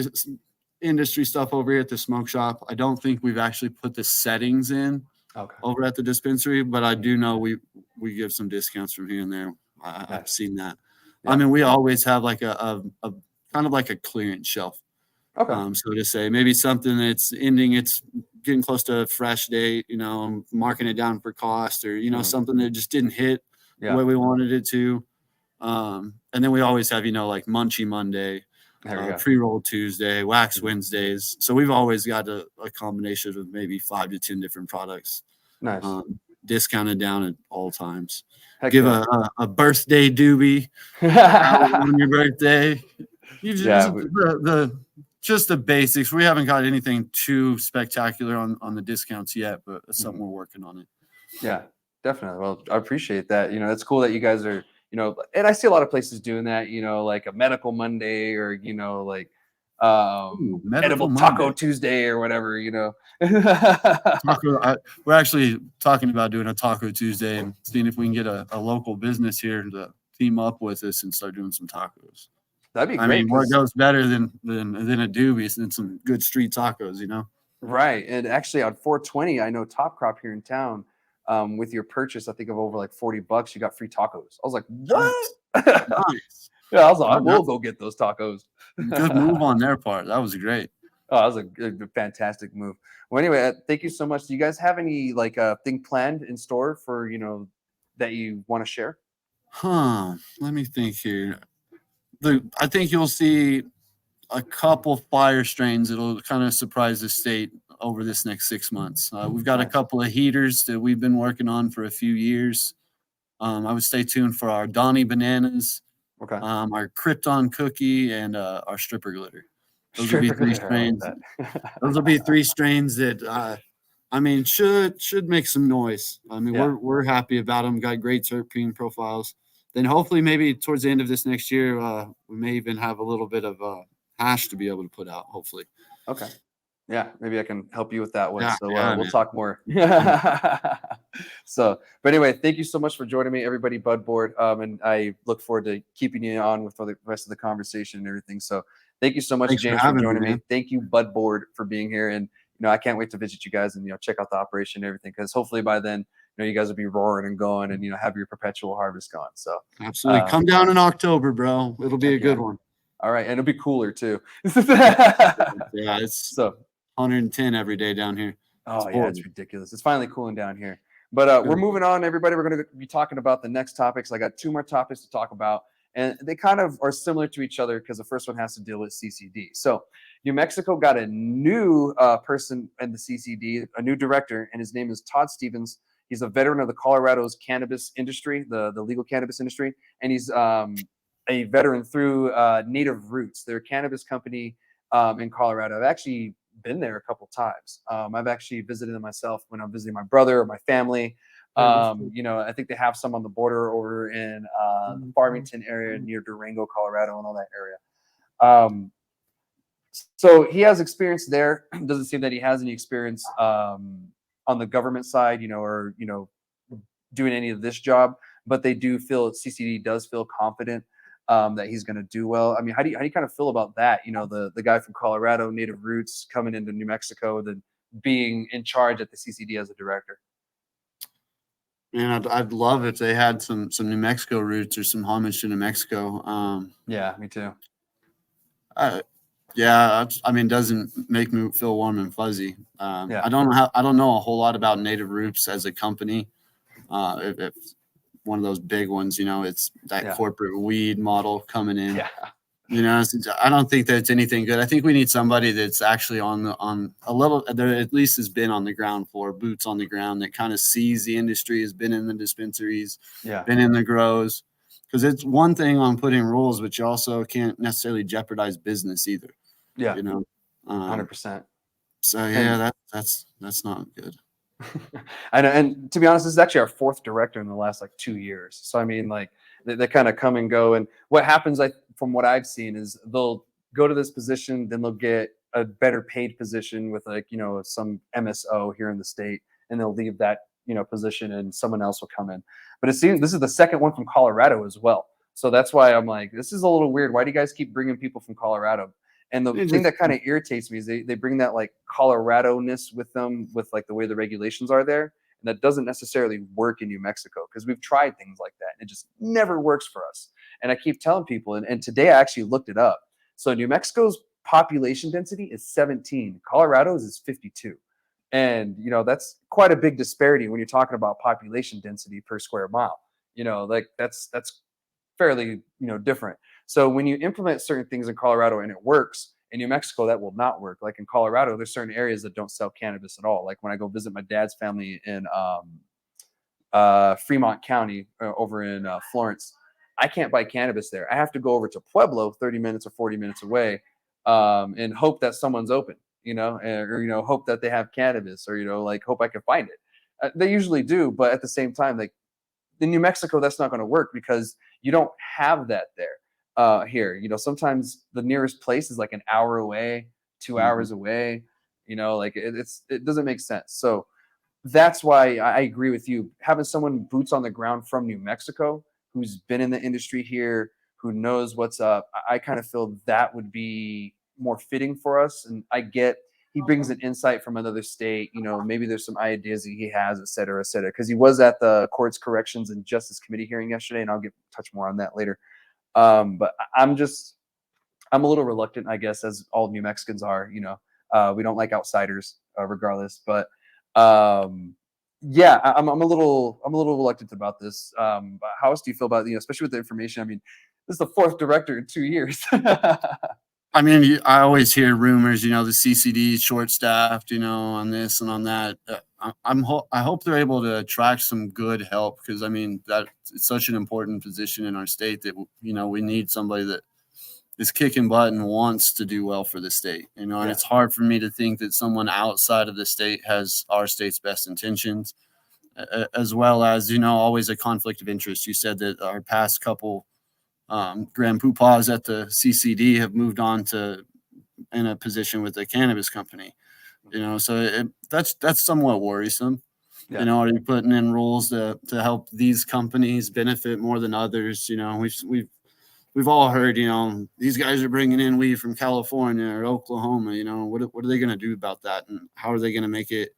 industry stuff over here at the smoke shop. I don't think we've actually put the settings in Okay. over at the dispensary, but I do know we give some discounts from here and there. I've Nice. seen that. Yeah. I mean, we always have like a kind of like a clearance shelf. Okay. So to say, maybe something that's ending, it's getting close to a fresh date, you know, marking it down for cost, or, you know, something that just didn't hit the way we wanted it to. And then we always have, you know, like Munchie Monday, pre-roll Tuesday, wax Wednesdays. So we've always got a combination of maybe 5 to 10 different products. Nice. Discounted down at all times. Heck Give yeah. a birthday doobie on your birthday. You just, just the basics. We haven't got anything too spectacular on the discounts yet, but it's something we're working on it. Yeah, definitely. Well, I appreciate that. You know, it's cool that you guys are, you know, and I see a lot of places doing that, you know, like a medical Monday or, you know, like edible Taco Tuesday or whatever, you know. We're actually talking about doing a Taco Tuesday and seeing if we can get a local business here to team up with us and start doing some tacos. That'd be great. I mean, what goes better than a doobie and some good street tacos, you know? Right. And actually on 420, I know Top Crop here in town, with your purchase, I think of over like $40, you got free tacos. I was like, what? Nice. Yeah, I was like, I will go get those tacos. Good move on their part. That was great. Oh, that was a good, fantastic move. Well, anyway, thank you so much. Do you guys have any like thing planned in store for, you know, that you want to share? Let me think here. I think you'll see a couple fire strains that'll kind of surprise the state over this next 6 months. We've got a couple of heaters that we've been working on for a few years. I would stay tuned for our Donnie bananas, our Krypton cookie, and our stripper glitter. Those will be 3 strains. Those will be 3 strains that I mean should make some noise. I mean, we're happy about them. Got great terpene profiles. Then hopefully maybe towards the end of this next year, we may even have a little bit of hash to be able to put out, hopefully. Okay. Yeah, maybe I can help you with that one. Yeah, So we'll talk more. So, but anyway, thank you so much for joining me, everybody, Bud Board. And I look forward to keeping you on with the rest of the conversation and everything. So thank you so much, James, for joining me. Thank you, Bud Board, for being here. And, you know, I can't wait to visit you guys and, you know, check out the operation and everything, because hopefully by then, you know, you guys will be roaring and going and, you know, have your perpetual harvest going. So absolutely. Come down in October, bro. It'll be a good one. All right. And it'll be cooler too. Yeah, it's 110 every day down here. Oh, yeah, it's ridiculous. It's finally cooling down here. But we're moving on, everybody. We're going to be talking about the next topics. I got 2 more topics to talk about, and they kind of are similar to each other because the first one has to deal with CCD. So New Mexico got a new person in the CCD, a new director, and his name is Todd Stevens. He's a veteran of the Colorado's cannabis industry, the legal cannabis industry, and he's a veteran through Native Roots. They're a cannabis company in Colorado. I've actually been there a couple times. I've actually visited them myself when I'm visiting my brother or my family. You know, I think they have some on the border over in the Farmington area near Durango, Colorado, and all that area. So he has experience there. Doesn't seem that he has any experience on the government side, you know, or, you know, doing any of this job, but they do feel CCD does feel confident that he's going to do well. I mean, how do you kind of feel about that? You know, the guy from Colorado, Native Roots, coming into New Mexico, then being in charge at the CCD as a director. Man, I'd love if they had some New Mexico roots or some homage to New Mexico. Yeah, me too. Yeah, I mean, doesn't make me feel warm and fuzzy. I don't know a whole lot about Native Roots as a company. If one of those big ones, you know, it's that corporate weed model coming in. Yeah. You know, I don't think that's anything good. I think we need somebody that's actually on a level, there at least has been on the ground floor, boots on the ground, that kind of sees the industry, has been in the dispensaries, been in the grows. Because it's one thing on putting rules, but you also can't necessarily jeopardize business either. Yeah, you know, 100%. So yeah, that's not good. I know, and to be honest, this is actually our 4th director in the last like 2 years. So I mean, like they kind of come and go. And what happens, from what I've seen, is they'll go to this position, then they'll get a better paid position with, like, you know, some MSO here in the state, and they'll leave that, position and someone else will come in. But it seems this is the second one from Colorado as well. So that's why I'm like, this is a little weird. Why do you guys keep bringing people from Colorado? And the thing that kind of irritates me is they bring that like Colorado-ness with them, with like the way the regulations are there. And that doesn't necessarily work in New Mexico, because we've tried things like that and it just never works for us. And I keep telling people, and today I actually looked it up. So New Mexico's population density is 17. Colorado's is 52. And, that's quite a big disparity when you're talking about population density per square mile. Like that's fairly, different. So when you implement certain things in Colorado and it works, in New Mexico, that will not work. Like in Colorado, there's certain areas that don't sell cannabis at all. Like when I go visit my dad's family in Fremont County over in Florence, I can't buy cannabis there. I have to go over to Pueblo, 30 minutes or 40 minutes away, and hope that someone's open, or hope that they have cannabis, or like hope I can find it. They usually do, but at the same time, like in New Mexico, that's not going to work because you don't have that there. Here, sometimes the nearest place is like an hour away, 2 hours away. Like it doesn't make sense. So that's why I agree with you. Having someone boots on the ground from New Mexico who's been in the industry here, who knows what's up, I kind of feel that would be more fitting for us. And I get he brings an insight from another state. Maybe there's some ideas that he has, et cetera, because he was at the Courts, Corrections, and Justice Committee hearing yesterday, and I'll touch more on that later. But I'm a little reluctant, I guess, as all New Mexicans are. We don't like outsiders, regardless. But yeah, I'm a little reluctant about this. How else do you feel about especially with the information? I mean, this is the fourth director in 2 years. I mean, I always hear rumors, the CCD is short-staffed, on this and on that. I hope they're able to attract some good help, because, I mean, that it's such an important position in our state that, we need somebody that is kicking butt and wants to do well for the state, and it's hard for me to think that someone outside of the state has our state's best intentions, as well as, always a conflict of interest. You said that our past couple grand poobahs at the CCD have moved on to in a position with a cannabis company, so that's somewhat worrisome. Yeah. Are you putting in rules to help these companies benefit more than others? We've all heard, these guys are bringing in weed from California or Oklahoma. What are they going to do about that, and how are they going to make it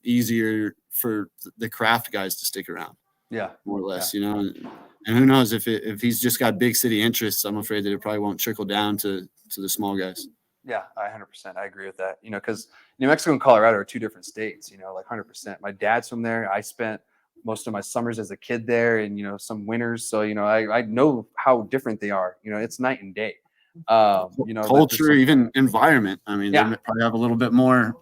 easier for the craft guys to stick around? Yeah, more or less, And who knows, if he's just got big city interests, I'm afraid that it probably won't trickle down to the small guys. Yeah, 100%. I agree with that. Because New Mexico and Colorado are two different states. Like 100%. My dad's from there. I spent most of my summers as a kid there, and some winters. So I know how different they are. It's night and day. Culture, even environment. I mean, Yeah. They probably have a little bit more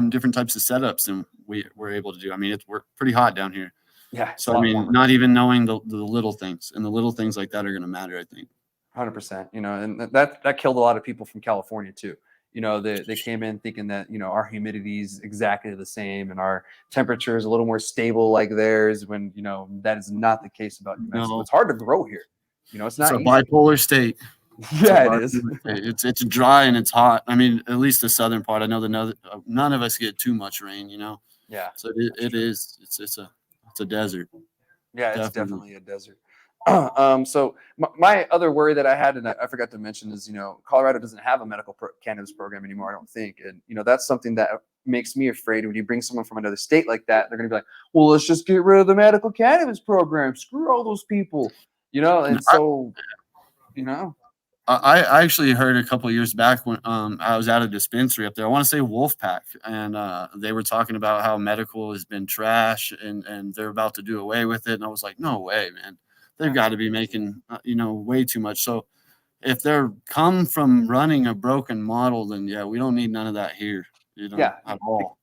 different types of setups than we're able to do. I mean, we're pretty hot down here. Yeah. So I mean, warmer. Not even knowing the little things, and the little things like that are going to matter, I think. 100%. And that killed a lot of people from California too. They came in thinking that our humidity is exactly the same and our temperature is a little more stable like theirs, when that is not the case about New Mexico. No. It's hard to grow here. It's not a easy. Bipolar state. Yeah, it is. It's dry and it's hot. I mean, at least the southern part. I know none of us get too much rain. Yeah. So it is. It's a desert. Yeah, it's definitely a desert. So my other worry that I had, and I forgot to mention, is Colorado doesn't have a medical cannabis program anymore, I don't think, and that's something that makes me afraid. When you bring someone from another state like that, they're going to be like, well, let's just get rid of the medical cannabis program. Screw all those people, and so I actually heard a couple of years back when I was at a dispensary up there. I want to say Wolfpack, and they were talking about how medical has been trash and they're about to do away with it. And I was like, no way, man. They've got to be making way too much. So if they're come from running a broken model, then yeah, we don't need none of that here, at all.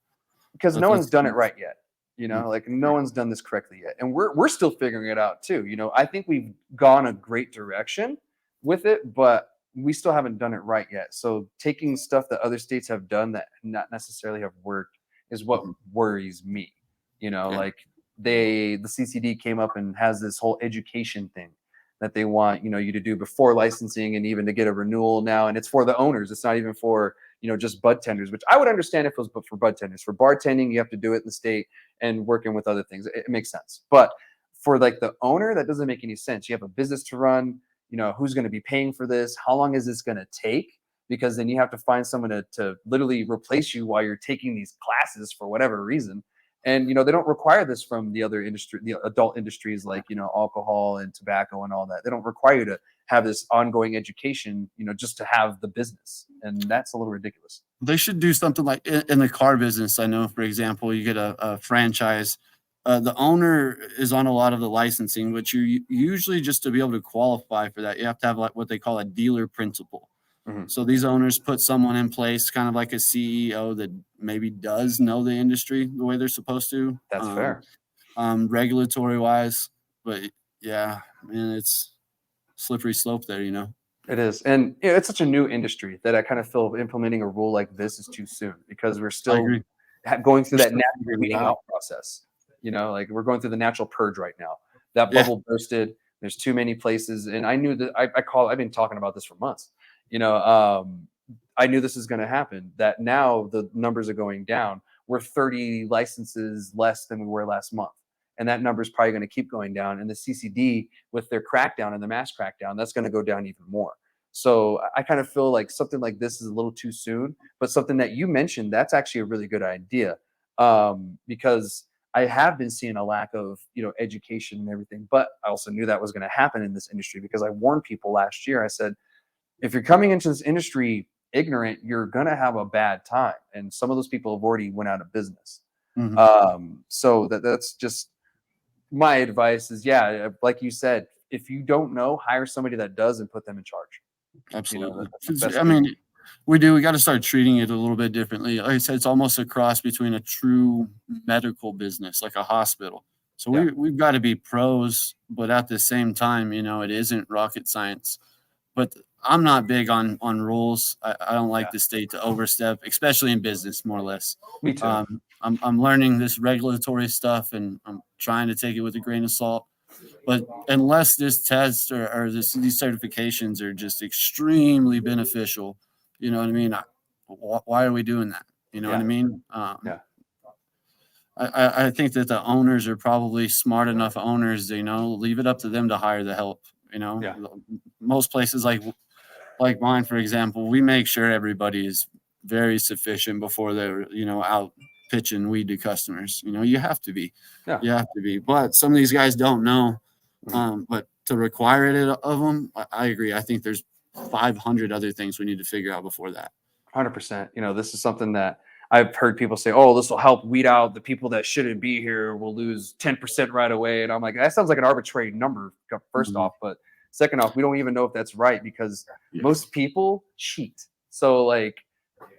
Because no one's done it right yet. Like no one's done this correctly yet, and we're still figuring it out too. I think we've gone a great direction with it, but we still haven't done it right yet. So taking stuff that other states have done that not necessarily have worked is what worries me. Like the CCD came up and has this whole education thing that they want you to do before licensing, and even to get a renewal now, and it's for the owners. It's not even for just bud tenders, which I would understand if it was for bud tenders. For bartending, you have to do it in the state and working with other things. It makes sense. But for like the owner, that doesn't make any sense. You have a business to run, who's going to be paying for this? How long is this going to take? Because then you have to find someone to literally replace you while you're taking these classes for whatever reason. And, they don't require this from the other industry, the adult industries like, alcohol and tobacco and all that. They don't require you to have this ongoing education, just to have the business. And that's a little ridiculous. They should do something like in the car business. I know, for example, you get a franchise. The owner is on a lot of the licensing, which you usually, just to be able to qualify for that, you have to have like what they call a dealer principal. Mm-hmm. So these owners put someone in place, kind of like a CEO that maybe does know the industry the way they're supposed to. That's fair. Regulatory wise, but yeah, man, it's slippery slope there, It is. And it's such a new industry that I kind of feel implementing a rule like this is too soon, because we're still going through that natural weeding out process. Like we're going through the natural purge right now. That bubble bursted. There's too many places. And I knew that I've been talking about this for months. I knew this is going to happen, that now the numbers are going down. We're 30 licenses less than we were last month. And that number is probably going to keep going down. And the CCD, with their crackdown and the mass crackdown, that's going to go down even more. So I kind of feel like something like this is a little too soon, but something that you mentioned, that's actually a really good idea. Because I have been seeing a lack of, education and everything, but I also knew that was going to happen in this industry, because I warned people last year. I said, if you're coming into this industry ignorant, you're going to have a bad time. And some of those people have already went out of business. Mm-hmm. So that's just my advice is, like you said, if you don't know, hire somebody that does and put them in charge. Absolutely. We got to start treating it a little bit differently. Like I said, it's almost a cross between a true medical business, like a hospital. So we've got to be pros, but at the same time, it isn't rocket science. But I'm not big on rules. I don't like the state to overstep, especially in business, more or less. Me too. I'm learning this regulatory stuff, and I'm trying to take it with a grain of salt. But unless this test or these certifications are just extremely beneficial, you know what I mean? Why are we doing that? You know what I mean? I think that the owners are probably smart enough owners, leave it up to them to hire the help. Most places like mine, for example, we make sure everybody is very sufficient before they're, out pitching weed to customers. You have to be. Yeah. You have to be. But some of these guys don't know. But to require it of them, I agree. I think there's 500 other things we need to figure out before that. 100%. This is something that I've heard people say, oh, this will help weed out the people that shouldn't be here. We'll lose 10% right away. And I'm like, that sounds like an arbitrary number, first off. But second off, we don't even know if that's right, because most people cheat. So like,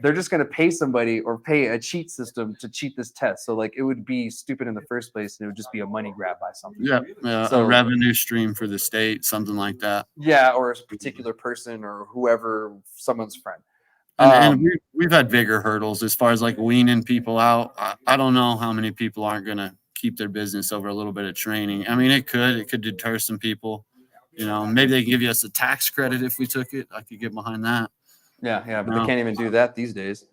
they're just going to pay somebody or pay a cheat system to cheat this test. So like, it would be stupid in the first place, and it would just be a money grab by something. So a revenue stream for the state, something like that. Yeah, or a particular person or whoever, someone's friend. And we've had bigger hurdles as far as like weaning people out. I don't know how many people aren't going to keep their business over a little bit of training. I mean, it could deter some people. Maybe they can give us a tax credit if we took it. I could get behind that. Yeah, but they can't even do that these days.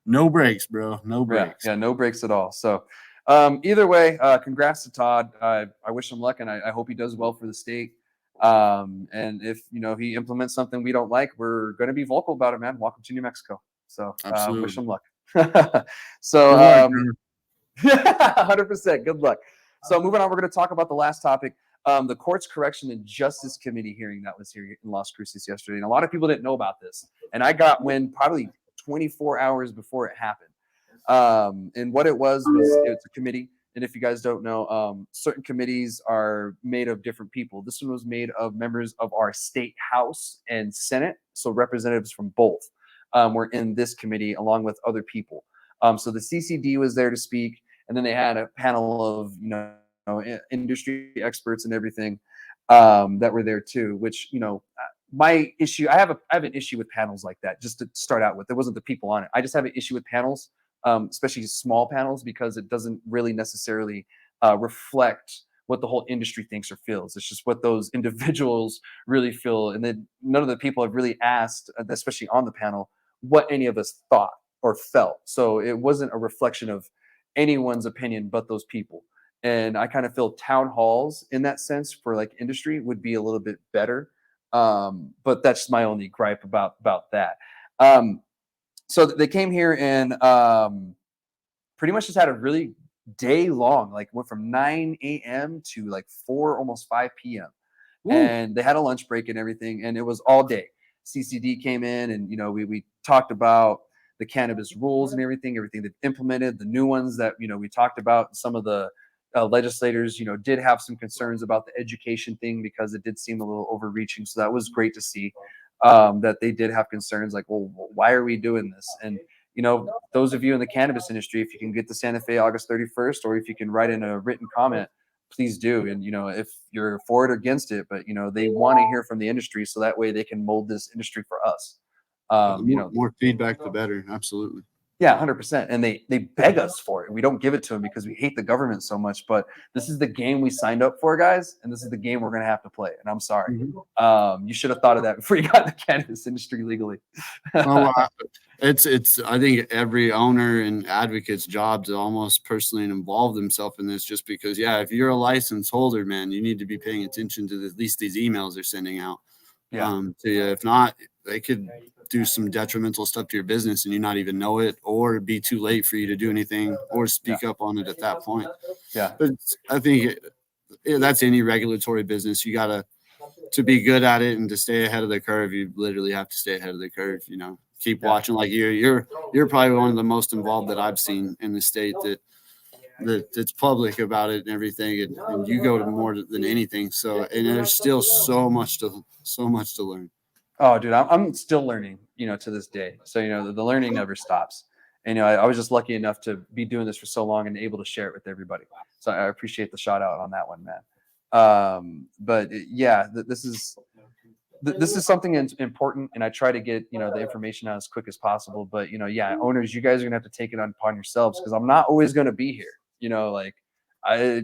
No breaks, bro. No breaks. Yeah, no breaks at all. So either way, congrats to Todd. I wish him luck, and I hope he does well for the state. And if he implements something we don't like, we're going to be vocal about it, man. Welcome to New Mexico. So wish him luck. So 100%. Good luck. So moving on, we're going to talk about the last topic. The Courts Correction and Justice Committee hearing that was here in Las Cruces yesterday. And a lot of people didn't know about this. And I got wind probably 24 hours before it happened. And what it was it's a committee. And if you guys don't know, certain committees are made of different people. This one was made of members of our state House and Senate. So representatives from both were in this committee along with other people. So the CCD was there to speak. And then they had a panel of, industry experts and everything that were there too, which, my issue, I have an issue with panels like that, just to start out with. There wasn't the people on it. I just have an issue with panels, especially small panels, because it doesn't really necessarily reflect what the whole industry thinks or feels. It's just what those individuals really feel. And then none of the people have really asked, especially on the panel, what any of us thought or felt. So it wasn't a reflection of anyone's opinion but those people. And I kind of feel town halls in that sense for like industry would be a little bit better. But that's my only gripe about that. So they came here and pretty much just had a really day long, like went from 9 a.m. to like 4, almost 5 p.m. Ooh. And they had a lunch break and everything, and it was all day. CCD came in, and we talked about the cannabis rules and everything they've implemented, the new ones that we talked about. Some of the legislators, did have some concerns about the education thing because it did seem a little overreaching. So that was great to see that they did have concerns like, well, why are we doing this? And those of you in the cannabis industry, if you can get to Santa Fe August 31st, or if you can write in a written comment, please do. And if you're for it or against it, but they want to hear from the industry, so that way they can mold this industry for us. More feedback, the better. Absolutely. Yeah, 100%. And they beg us for it. We don't give it to them because we hate the government so much. But this is the game we signed up for, guys, and this is the game we're gonna have to play. And I'm sorry. You should have thought of that before you got in the cannabis industry legally. Well, it's I think every owner and advocate's job to almost personally involve themselves in this, just because, yeah, if you're a license holder, man, you need to be paying attention to at least these emails they're sending out. To you. If not, they could do some detrimental stuff to your business and you not even know it, or be too late for you to do anything or speak up on it at that point. Yeah. But I think that's any regulatory business. You gotta, to be good at it and to stay ahead of the curve, you literally have to stay ahead of the curve. Keep watching. Like you're probably one of the most involved that I've seen in the state that's public about it and everything, and you go to more than anything. So, and there's still so much to learn. Oh, dude, I'm still learning, to this day. So, the learning never stops. And, I was just lucky enough to be doing this for so long and able to share it with everybody. So I appreciate the shout out on that one, man. But yeah, this is something important, and I try to get, the information out as quick as possible. But, yeah, owners, you guys are gonna have to take it upon yourselves, because I'm not always going to be here.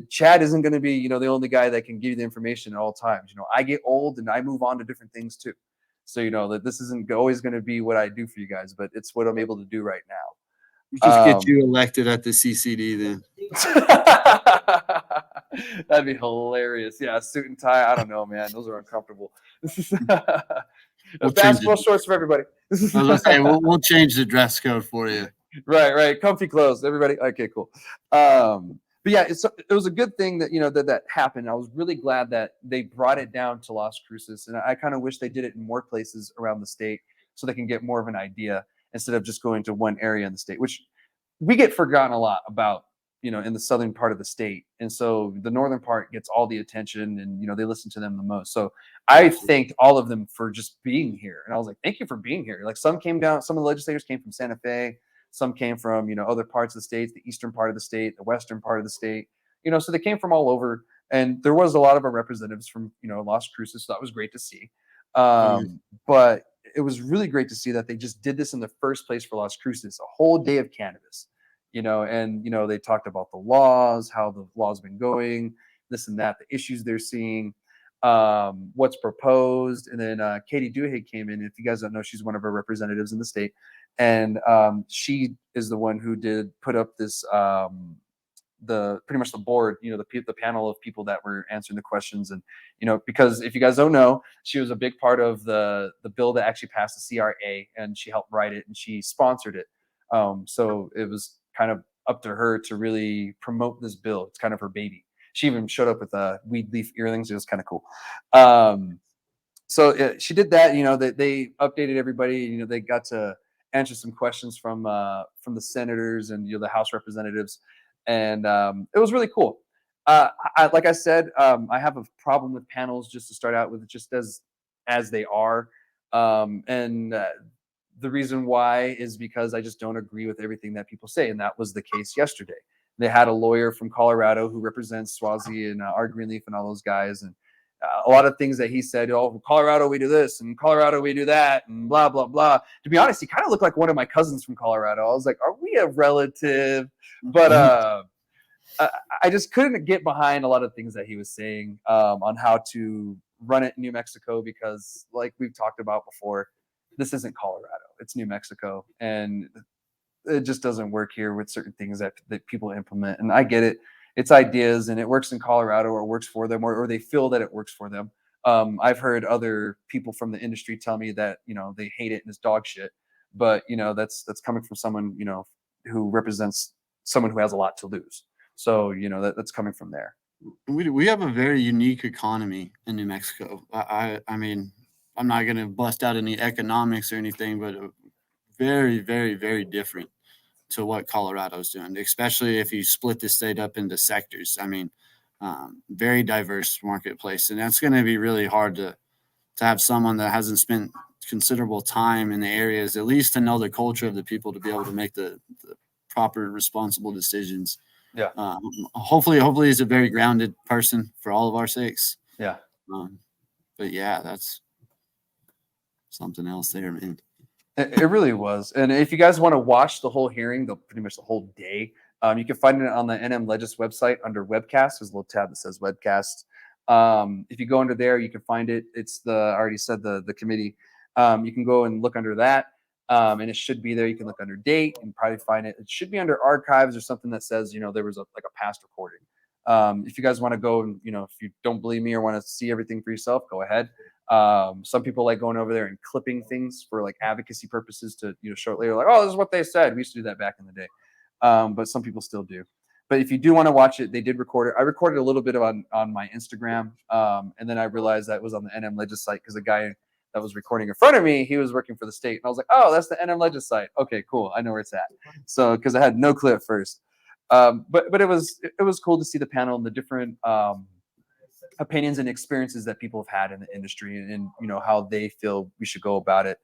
Chad isn't going to be, the only guy that can give you the information at all times. I get old and I move on to different things too. So, that this isn't always going to be what I do for you guys, but it's what I'm able to do right now. Just get you elected at the CCD then. That'd be hilarious. Yeah, suit and tie. I don't know, man. Those are uncomfortable. Basketball shorts for everybody. I was gonna say, we'll change the dress code for you. Right. Comfy clothes, everybody. Okay, cool. But yeah, it was a good thing that that happened. I was really glad that they brought it down to Las Cruces, and I kind of wish they did it in more places around the state so they can get more of an idea instead of just going to one area in the state, which we get forgotten a lot about, in the southern part of the state. And so the northern part gets all the attention, and they listen to them the most. So I thanked all of them for just being here, and I was like, thank you for being here. Like, some of the legislators came from Santa Fe. Some came from, other parts of the state, the eastern part of the state, the western part of the state, so they came from all over. And there was a lot of our representatives from, Las Cruces. So that was great to see. But it was really great to see that they just did this in the first place for Las Cruces, a whole day of cannabis, and, they talked about the laws, how the laws been going, this and that, the issues they're seeing, what's proposed. And then Katie Duhigg came in. If you guys don't know, she's one of our representatives in the state. And she is the one who did put up this, pretty much the board, the panel of people that were answering the questions. And, because if you guys don't know, she was a big part of the bill that actually passed the CRA, and she helped write it and she sponsored it. So it was kind of up to her to really promote this bill. It's kind of her baby. She even showed up with weed leaf earrings. It was kind of cool. So she did that. They updated everybody. They got to answer some questions from the senators and the House representatives, and it was really cool. Like I said, I have a problem with panels just to start out with, just as they are, and the reason why is because I just don't agree with everything that people say, and that was the case yesterday. They had a lawyer from Colorado who represents Swazi and our Greenleaf and all those guys, and a lot of things that he said, oh, Colorado, we do this, and Colorado, we do that, and blah, blah, blah. To be honest, he kind of looked like one of my cousins from Colorado. I was like, are we a relative? But I just couldn't get behind a lot of things that he was saying on how to run it in New Mexico because, like we've talked about before, this isn't Colorado; it's New Mexico, and it just doesn't work here with certain things that people implement. And I get it; it's ideas, and it works in Colorado, or it works for them, or they feel that it works for them. I've heard other people from the industry tell me that they hate it and it's dog shit, but that's coming from someone who represents someone who has a lot to lose. So that's coming from there. We have a very unique economy in New Mexico. I mean, I'm not going to bust out any economics or anything, but very, very, very different to what Colorado's doing, especially if you split the state up into sectors. I mean, very diverse marketplace, and that's going to be really hard to have someone that hasn't spent considerable time in the areas, at least to know the culture of the people, to be able to make the proper, responsible decisions. Yeah. Hopefully he's a very grounded person for all of our sakes. Yeah. But yeah, that's something else there, man. It really was. And if you guys want to watch the whole hearing, pretty much the whole day, you can find it on the NM Legis website under webcast. There's a little tab that says webcast. If you go under there, you can find it. It's I already said the committee. You can go and look under that. And it should be there. You can look under date and probably find it. It should be under archives or something that says, there was a past recording. If you guys want to go and, if you don't believe me or want to see everything for yourself, go ahead. Some people like going over there and clipping things for like advocacy purposes to, show it later, like, oh, this is what they said. We used to do that back in the day. But some people still do. But if you do want to watch it, they did record it. I recorded a little bit on my Instagram. And then I realized that it was on the NM Legis site because the guy that was recording in front of me, he was working for the state. And I was like, oh, that's the NM Legis site. Okay, cool. I know where it's at. So, because I had no clue at first. But it was cool to see the panel and the different opinions and experiences that people have had in the industry and how they feel we should go about it.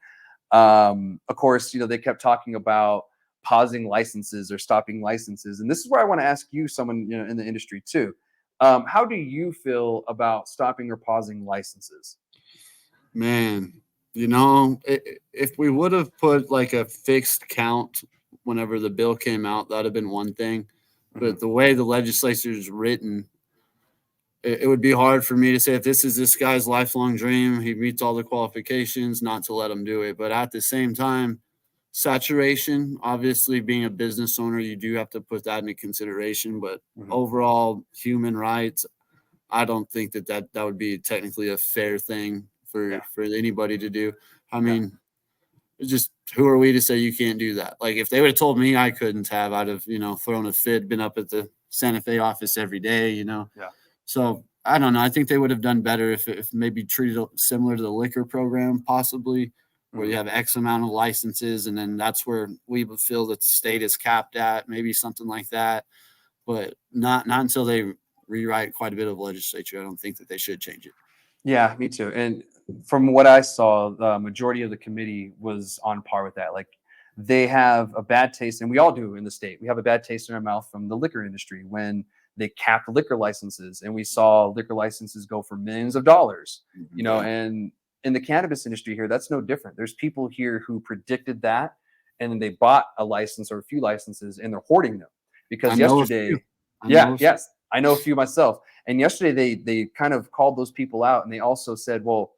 Of course, they kept talking about pausing licenses or stopping licenses. And this is where I want to ask you, someone in the industry too. How do you feel about stopping or pausing licenses? Man, if we would have put like a fixed count whenever the bill came out, that'd have been one thing. But the way the legislature is written, it would be hard for me to say if this is this guy's lifelong dream, he meets all the qualifications, not to let him do it. But at the same time, saturation, obviously being a business owner, you do have to put that into consideration. But overall, human rights, I don't think that would be technically a fair thing for anybody to do. I mean, just who are we to say you can't do that? Like if they would have told me I couldn't have, I'd have, thrown a fit, been up at the Santa Fe office every day, Yeah. So I don't know. I think they would have done better if maybe treated similar to the liquor program, possibly, where you have X amount of licenses, and then that's where we would feel that the state is capped at, maybe something like that. But not until they rewrite quite a bit of legislature. I don't think that they should change it. Yeah, me too. And from what I saw, the majority of the committee was on par with that. Like they have a bad taste, and we all do in the state. We have a bad taste in our mouth from the liquor industry when they capped liquor licenses, and we saw liquor licenses go for millions of dollars. And in the cannabis industry here, that's no different. There's people here who predicted that, and then they bought a license or a few licenses, and they're hoarding them because yesterday, I know a few myself. And yesterday they kind of called those people out, and they also said, well,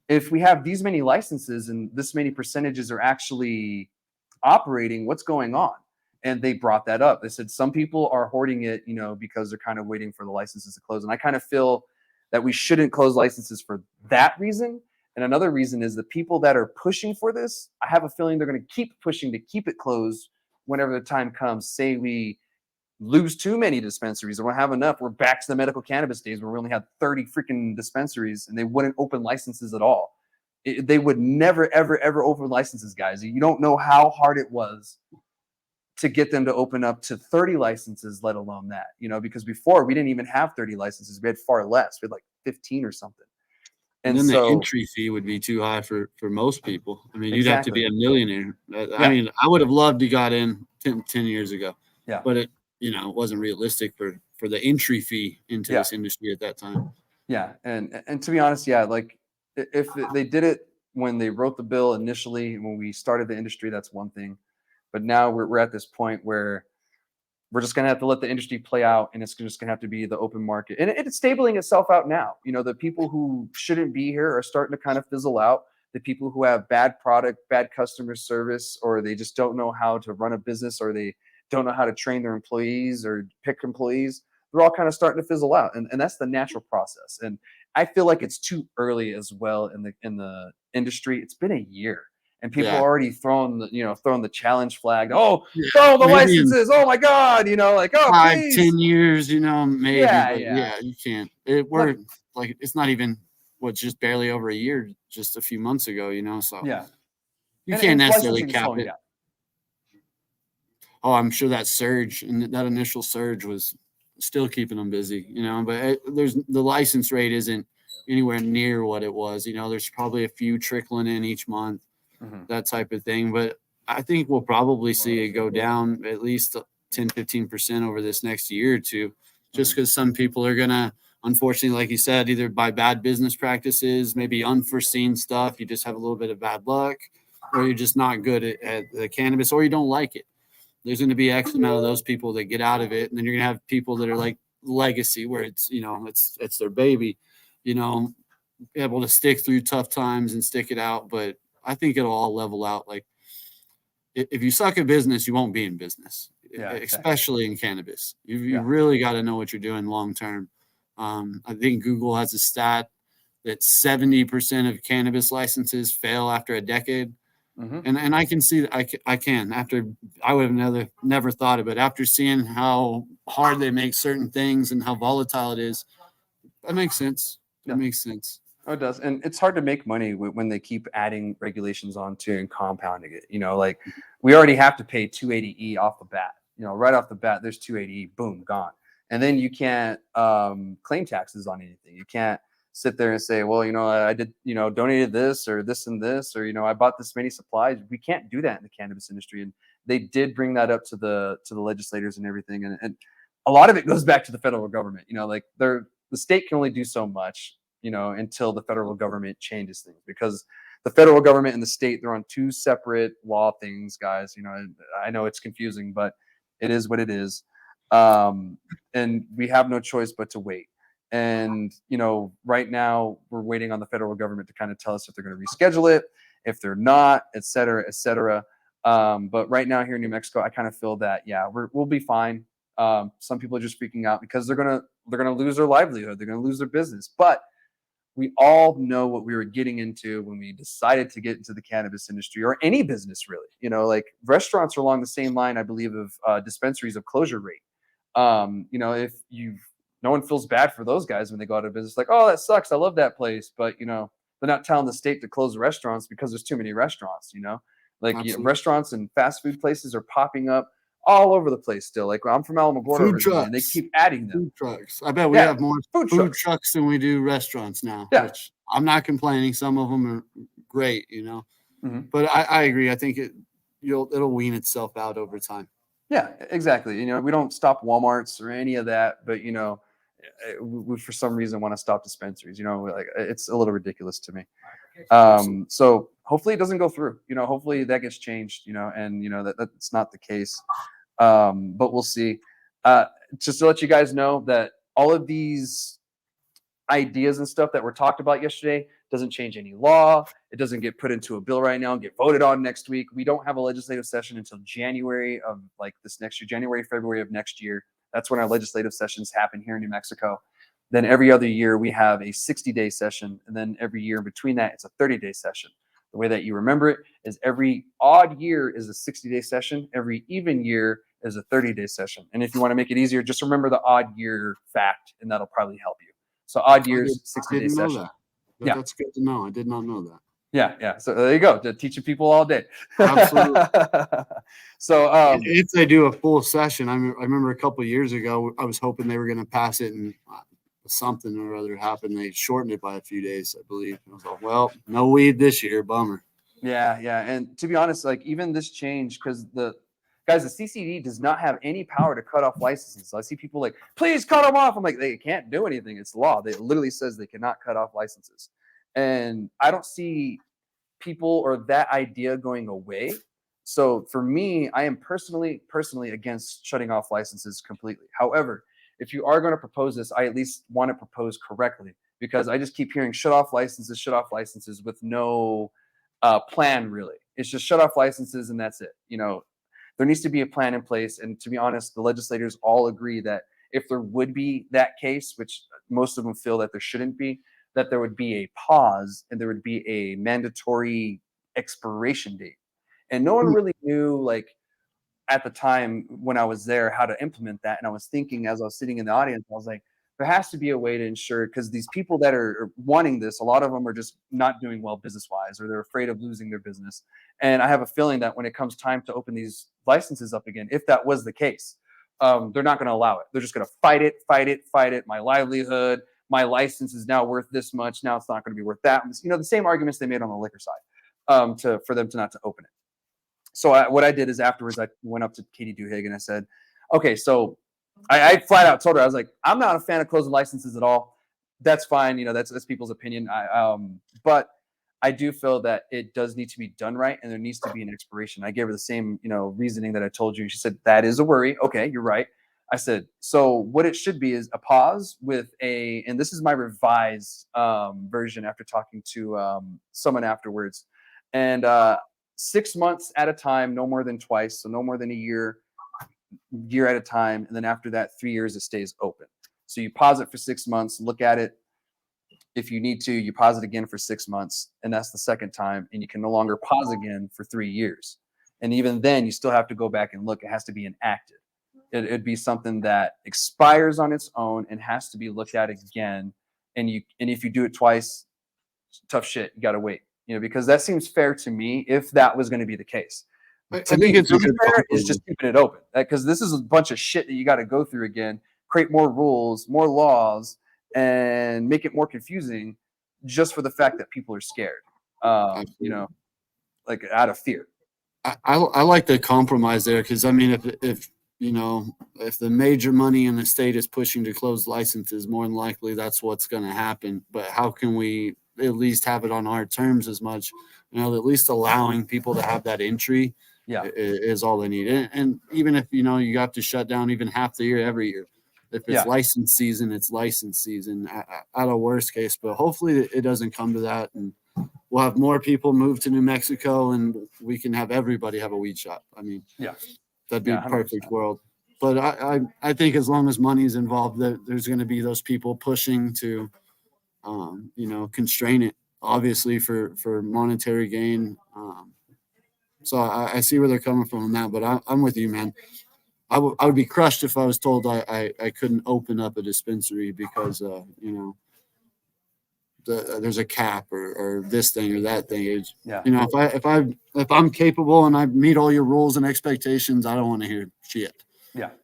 if we have these many licenses and this many percentages are actually operating, what's going on? And they brought that up. They said some people are hoarding it, because they're kind of waiting for the licenses to close. And I kind of feel that we shouldn't close licenses for that reason. And another reason is the people that are pushing for this, I have a feeling they're going to keep pushing to keep it closed whenever the time comes. Say we lose too many dispensaries, or we have enough. We're back to the medical cannabis days where we only had 30 freaking dispensaries and they wouldn't open licenses at all. They would never, ever, ever open licenses, guys. You don't know how hard it was to get them to open up to 30 licenses, let alone that, because before we didn't even have 30 licenses. We had far less. We had like 15 or something. And then the entry fee would be too high for most people. I mean, you'd have to be a millionaire. I mean, I would have loved to got in 10 years ago. Yeah. But it wasn't realistic for the entry fee into this industry at that time. Yeah. And to be honest, like if they did it when they wrote the bill initially, when we started the industry, that's one thing. But now we're at this point where we're just going to have to let the industry play out, and it's just going to have to be the open market. And it's stabling itself out now. The people who shouldn't be here are starting to kind of fizzle out. The people who have bad product, bad customer service, or they just don't know how to run a business, or they don't know how to train their employees or pick employees, they're all kind of starting to fizzle out. And that's the natural process. And I feel like it's too early as well in the industry. It's been a year. And people are already throwing the challenge flag. Oh, throw the licenses. Oh my God. Like, oh, 5-10 years, maybe. Yeah. You can't. We're like, it's not even just barely over a year, just a few months ago, so you can't necessarily cap it. Oh, I'm sure that surge and that initial surge was still keeping them busy, but the license rate isn't anywhere near what it was. There's probably a few trickling in each month, that type of thing. But I think we'll probably see it go down at least 10-15% over this next year or two, just because some people are going to, unfortunately, like you said, either by bad business practices, maybe unforeseen stuff, you just have a little bit of bad luck, or you're just not good at the cannabis, or you don't like it. There's going to be X amount of those people that get out of it. And then you're going to have people that are like legacy, where it's, it's their baby, able to stick through tough times and stick it out. But I think it'll all level out. Like, if you suck at business, you won't be in business, especially in cannabis. You really got to know what you're doing long term. I think Google has a stat that 70% of cannabis licenses fail after a decade. And I can see that I can after I would have never thought of it. After seeing how hard they make certain things and how volatile it is, that makes sense. That makes sense. Oh, it does. And it's hard to make money when they keep adding regulations onto and compounding it. Like, we already have to pay 280E off the bat. Right off the bat, there's 280E, boom, gone. And then you can't claim taxes on anything. You can't sit there and say, well, I did, donated this or this and this, or, I bought this many supplies. We can't do that in the cannabis industry. And they did bring that up to the legislators and everything. And a lot of it goes back to the federal government. Like, the state can only do so much, until the federal government changes things, because the federal government and the state, they're on two separate law things, guys. I know it's confusing, but it is what it is. And we have no choice but to wait. And, right now we're waiting on the federal government to kind of tell us if they're going to reschedule it, if they're not, et cetera, et cetera. But right now here in New Mexico, I kind of feel that, we'll be fine. Some people are just freaking out because they're going to lose their livelihood. They're going to lose their business. But we all know what we were getting into when we decided to get into the cannabis industry, or any business really. Like, restaurants are along the same line, I believe, of dispensaries of closure rate. If no one feels bad for those guys when they go out of business, like, oh, that sucks, I love that place. But, they're not telling the state to close the restaurants because there's too many restaurants, like, restaurants and fast food places are popping up all over the place still. Like, I'm from Alamogordo originally, and they keep adding them. Food trucks. I bet we have more food trucks than we do restaurants now, which I'm not complaining. Some of them are great, but I agree. I think it'll wean itself out over time. Yeah, exactly. We don't stop Walmarts or any of that, but we for some reason want to stop dispensaries. Like, it's a little ridiculous to me. So hopefully it doesn't go through. Hopefully that gets changed. And that's not the case. But we'll see. Just to let you guys know that all of these ideas and stuff that were talked about yesterday doesn't change any law. It doesn't get put into a bill right now and get voted on next week. We don't have a legislative session until January of this next year, January, February of next year. That's when our legislative sessions happen here in New Mexico. Then every other year we have a 60-day session. And then every year in between that, it's a 30-day session. The way that you remember it is every odd year is a 60-day session. Every even year is a 30-day session. And if you want to make it easier, just remember the odd year fact, and that'll probably help you. So odd years, 60-day session. That's good to know. I did not know that. Yeah. So there you go. Teaching people all day. Absolutely. So if they do a full session, I remember a couple of years ago, I was hoping they were going to pass it, and something or other happened. They shortened it by a few days, I believe. I was like, well, no weed this year. Bummer. Yeah. And to be honest, like, even this change, because the CCD does not have any power to cut off licenses. So I see people like, please cut them off. I'm like, they can't do anything. It's law. It literally says they cannot cut off licenses. And I don't see people or that idea going away. So for me, I am personally against shutting off licenses completely. However, if you are going to propose this, I at least want to propose correctly, because I just keep hearing shut off licenses with no plan really. It's just shut off licenses and that's it. There needs to be a plan in place. And to be honest, the legislators all agree that if there would be that case, which most of them feel that there shouldn't be, that there would be a pause and there would be a mandatory expiration date. And no one really knew, like, at the time when I was there, how to implement that. And I was thinking, as I was sitting in the audience, I was like, there has to be a way to ensure, because these people that are wanting this, a lot of them are just not doing well business wise, or they're afraid of losing their business. And I have a feeling that when it comes time to open these licenses up again, if that was the case, they're not going to allow it. They're just going to fight it. My livelihood, my license is now worth this much. Now it's not going to be worth that. The same arguments they made on the liquor side, for them to not to open it. So what I did is afterwards, I went up to Katie Duhigg and I said, okay, so I flat out told her, I was like, I'm not a fan of closing licenses at all. That's fine. That's people's opinion. But I do feel that it does need to be done right. And there needs to be an expiration. I gave her the same, reasoning that I told you. She said, that is a worry. Okay, you're right. I said, so what it should be is a pause with and this is my revised version after talking to someone afterwards. And 6 months at a time, no more than twice. So no more than a year at a time. And then after that, 3 years, it stays open. So you pause it for 6 months, look at it. If you need to, you pause it again for 6 months. And that's the second time. And you can no longer pause again for 3 years. And even then, you still have to go back and look. It has to be enacted. It'd be something that expires on its own and has to be looked at again. And if you do it twice, tough shit. You got to wait. Because that seems fair to me if that was going to be the case. I think it's fair is just keeping it open, because this is a bunch of shit that you got to go through again, create more rules, more laws, and make it more confusing just for the fact that people are scared, like out of fear. I like the compromise there, because I mean, if the major money in the state is pushing to close licenses, more than likely that's what's going to happen. But how can we at least have it on our terms as much, at least allowing people to have that entry is all they need. And even if, you have to shut down even half the year every year, if it's license season, it's license season at a worst case. But hopefully it doesn't come to that. And we'll have more people move to New Mexico and we can have everybody have a weed shop. I mean, that'd be a perfect world. But I think as long as money is involved, there's going to be those people pushing to, constrain it, obviously for monetary gain. So I see where they're coming from on that, but I'm with you, man. I would be crushed if I was told I couldn't open up a dispensary because, there's a cap or this thing or that thing. If I'm capable and I meet all your rules and expectations, I don't want to hear shit.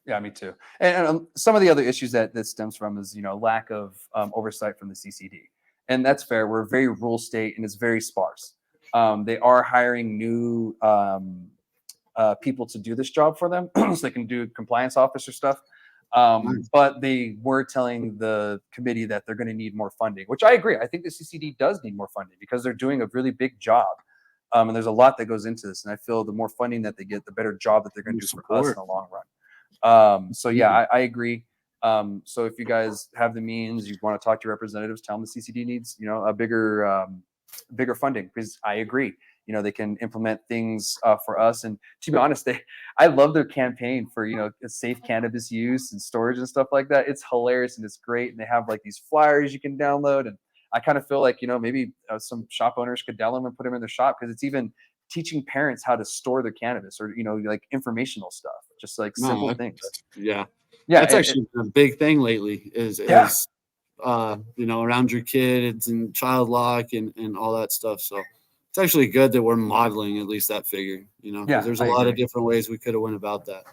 Yeah, me too. And some of the other issues that stems from is, lack of oversight from the CCD. And that's fair. We're a very rural state and it's very sparse. They are hiring new people to do this job for them so they can do compliance officer stuff. But they were telling the committee that they're going to need more funding, which I agree. I think the CCD does need more funding because they're doing a really big job. And there's a lot that goes into this. And I feel the more funding that they get, the better job that they're going to do for us in the long run. So yeah, I agree. So if you guys have the means, you want to talk to your representatives, tell them the CCD needs, a bigger funding, because I agree. They can implement things for us. And to be honest, I love their campaign for, safe cannabis use and storage and stuff like that. It's hilarious and it's great. And they have like these flyers you can download. And I kind of feel like, maybe some shop owners could download them and put them in their shop, because it's even teaching parents how to store their cannabis or, like informational stuff, just like simple things. Yeah. That's actually a big thing lately is around your kids and child lock and all that stuff. So it's actually good that we're modeling at least that figure, because there's a lot of different ways we could have went about that.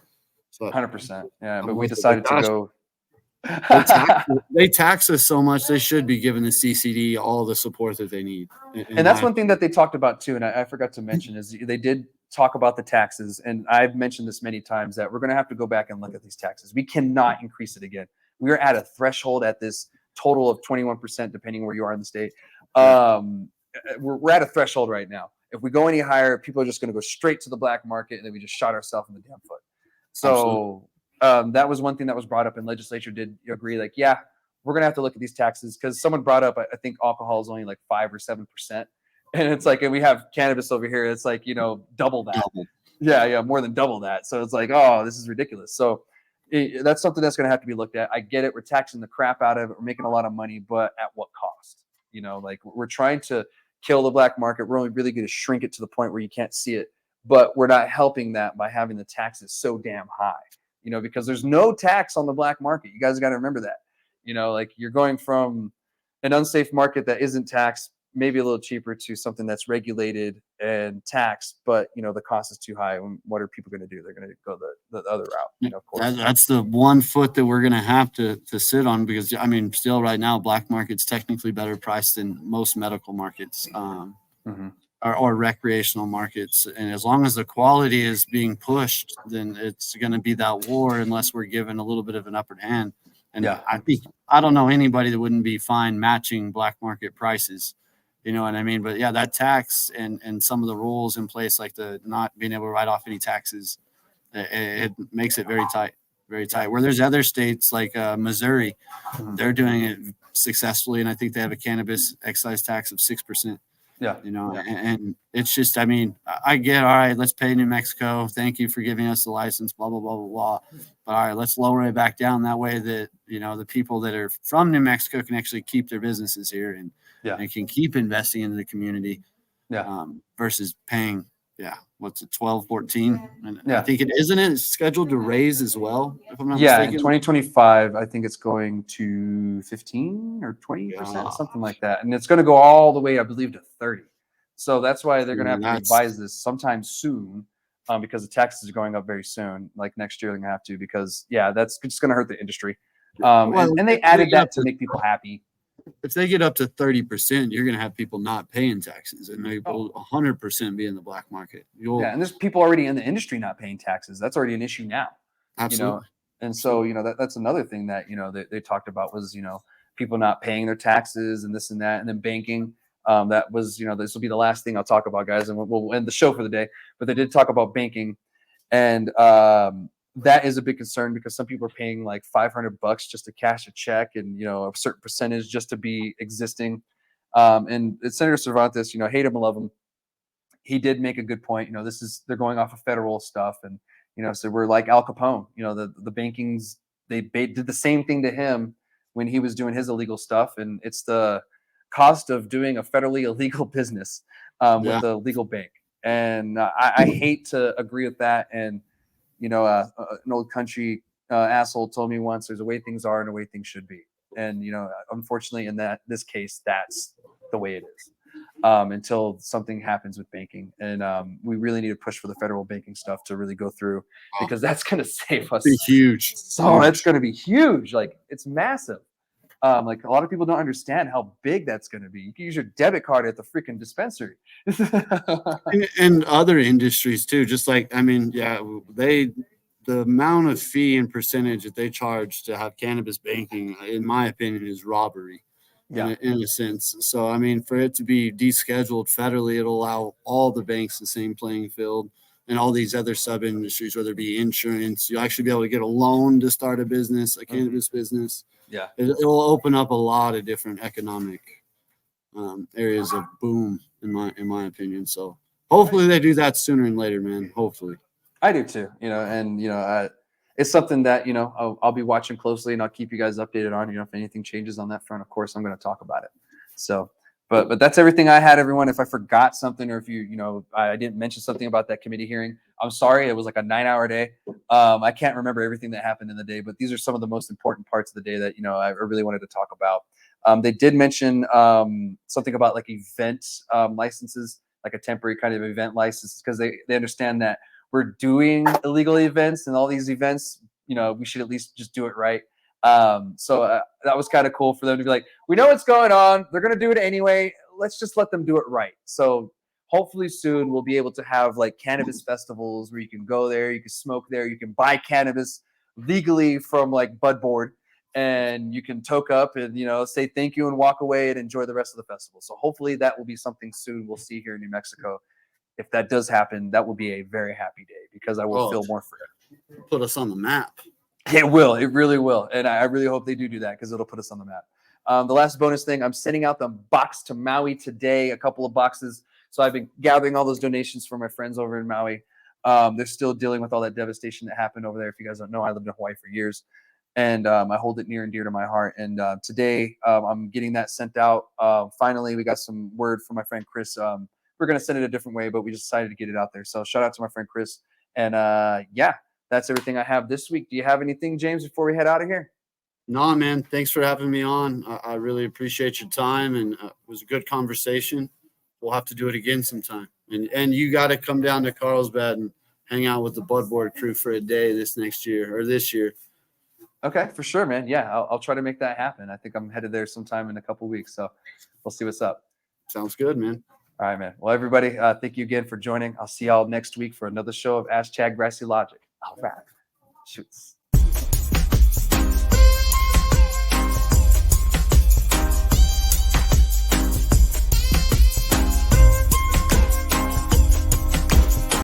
So 100%. Yeah. But we decided to go. They tax us so much. They should be giving the CCD all the support that they need. And that's one thing that they talked about too. And I forgot to mention is they did talk about the taxes. And I've mentioned this many times that we're going to have to go back and look at these taxes. We cannot increase it again. We are at a threshold at this total of 21%, depending where you are in the state. We're at a threshold right now. If we go any higher, people are just going to go straight to the black market, and then we just shot ourselves in the damn foot. So that was one thing that was brought up, and legislature did agree, like, yeah, we're going to have to look at these taxes, because someone brought up, I think alcohol is only like 5 or 7%. And it's like, and we have cannabis over here. It's like, double that. Yeah, more than double that. So it's like, oh, this is ridiculous. So that's something that's going to have to be looked at. I get it. We're taxing the crap out of it. We're making a lot of money, but at what cost? Like, we're trying to kill the black market. We're only really going to shrink it to the point where you can't see it, but we're not helping that by having the taxes so damn high, because there's no tax on the black market. You guys got to remember that, like, you're going from an unsafe market that isn't taxed, maybe a little cheaper, to something that's regulated and taxed, but the cost is too high. And what are people going to do? They're going to go the other route. Of course. That's the one foot that we're going to have to sit on, because still right now, black market's technically better priced than most medical markets, or recreational markets. And as long as the quality is being pushed, then it's going to be that war, unless we're given a little bit of an upper hand. And I don't know anybody that wouldn't be fine matching black market prices. You know what I mean? But yeah, that tax and some of the rules in place, like the not being able to write off any taxes, it makes it very tight, very tight. Where there's other states like Missouri, they're doing it successfully, and I think they have a cannabis excise tax of 6%. Yeah. And it's just, I get, all right, let's pay New Mexico. Thank you for giving us the license, blah, blah, blah, blah, blah. But all right, let's lower it back down. That way that, the people that are from New Mexico can actually keep their businesses here and can keep investing in the community. Versus paying, what's it, 12, 14? And I think it's scheduled to raise as well, if I'm not mistaken. In 2025, I think it's going to 15 or 20%, something like that. And it's going to go all the way, I believe, to 30. So that's why they're going to have to revise this sometime soon, because the taxes are going up very soon. Like next year, they're going to have to, because, that's just going to hurt the industry. And they added that to make people happy. If they get up to 30%, you're going to have people not paying taxes, and they will 100% be in the black market. And there's people already in the industry not paying taxes. That's already an issue now. Absolutely. And so, that's another thing that, they talked about was, people not paying their taxes and this and that. And then banking, that was, this will be the last thing I'll talk about, guys, and we'll end the show for the day. But they did talk about banking, and that is a big concern, because some people are paying like $500 just to cash a check, and a certain percentage just to be existing. And Senator Cervantes, hate him or love him, he did make a good point. They're going off of federal stuff, and so we're like Al Capone. The bankings, they did the same thing to him when he was doing his illegal stuff, and it's the cost of doing a federally illegal business with a legal bank. And I hate to agree with that. And an old country asshole told me once, there's a way things are and a way things should be. And, unfortunately, in this case, that's the way it is, until something happens with banking. And we really need to push for the federal banking stuff to really go through, because that's going to save us. It's huge. So it's going to be huge. Like, it's massive. Like, a lot of people don't understand how big that's going to be. You can use your debit card at the freaking dispensary. And other industries too. Just like, the amount of fee and percentage that they charge to have cannabis banking, in my opinion, is robbery. In a sense. So, for it to be descheduled federally, it'll allow all the banks the same playing field, and all these other sub industries, whether it be insurance, you'll actually be able to get a loan to start a business, a cannabis business. It will open up a lot of different economic areas of boom, in my opinion. So hopefully they do that sooner than later, man. Hopefully. I do too. It's something that I'll be watching closely, and I'll keep you guys updated on. If anything changes on that front, of course I'm going to talk about it. So, but that's everything I had, everyone. If I forgot something, or if I didn't mention something about that committee hearing, I'm sorry. It was like a 9-hour day. I can't remember everything that happened in the day, but these are some of the most important parts of the day that I really wanted to talk about. They did mention something about like event licenses, like a temporary kind of event license, because they understand that we're doing illegal events, and all these events, we should at least just do it right. So that was kind of cool for them to be like, we know what's going on. They're going to do it anyway. Let's just let them do it right. So hopefully soon we'll be able to have like cannabis festivals where you can go there, you can smoke there, you can buy cannabis legally from like Bud Board, and you can toke up and, say thank you and walk away and enjoy the rest of the festival. So hopefully that will be something soon we'll see here in New Mexico. if that does happen, that will be a very happy day because I will feel more free. Put us on the map. It will. It really will. And I really hope they do that because it'll put us on the map. The last bonus thing, I'm sending out the box to Maui today, a couple of boxes. So I've been gathering all those donations from my friends over in Maui. They're still dealing with all that devastation that happened over there. If you guys don't know, I lived in Hawaii for years. And I hold it near and dear to my heart. And today I'm getting that sent out. Finally, we got some word from my friend Chris. We're going to send it a different way, but we just decided to get it out there. So shout out to my friend Chris. And yeah, that's everything I have this week. Do you have anything, James, before we head out of here? No, man. Thanks for having me on. I really appreciate your time, and it was a good conversation. We'll have to do it again sometime. And you got to come down to Carlsbad and hang out with the Budboard crew for a day this year. Okay, for sure, man. Yeah, I'll try to make that happen. I think I'm headed there sometime in a couple of weeks, so we'll see what's up. Sounds good, man. All right, man. Well, everybody, thank you again for joining. I'll see y'all next week for another show of #Grassy Logic. All right. Shoots.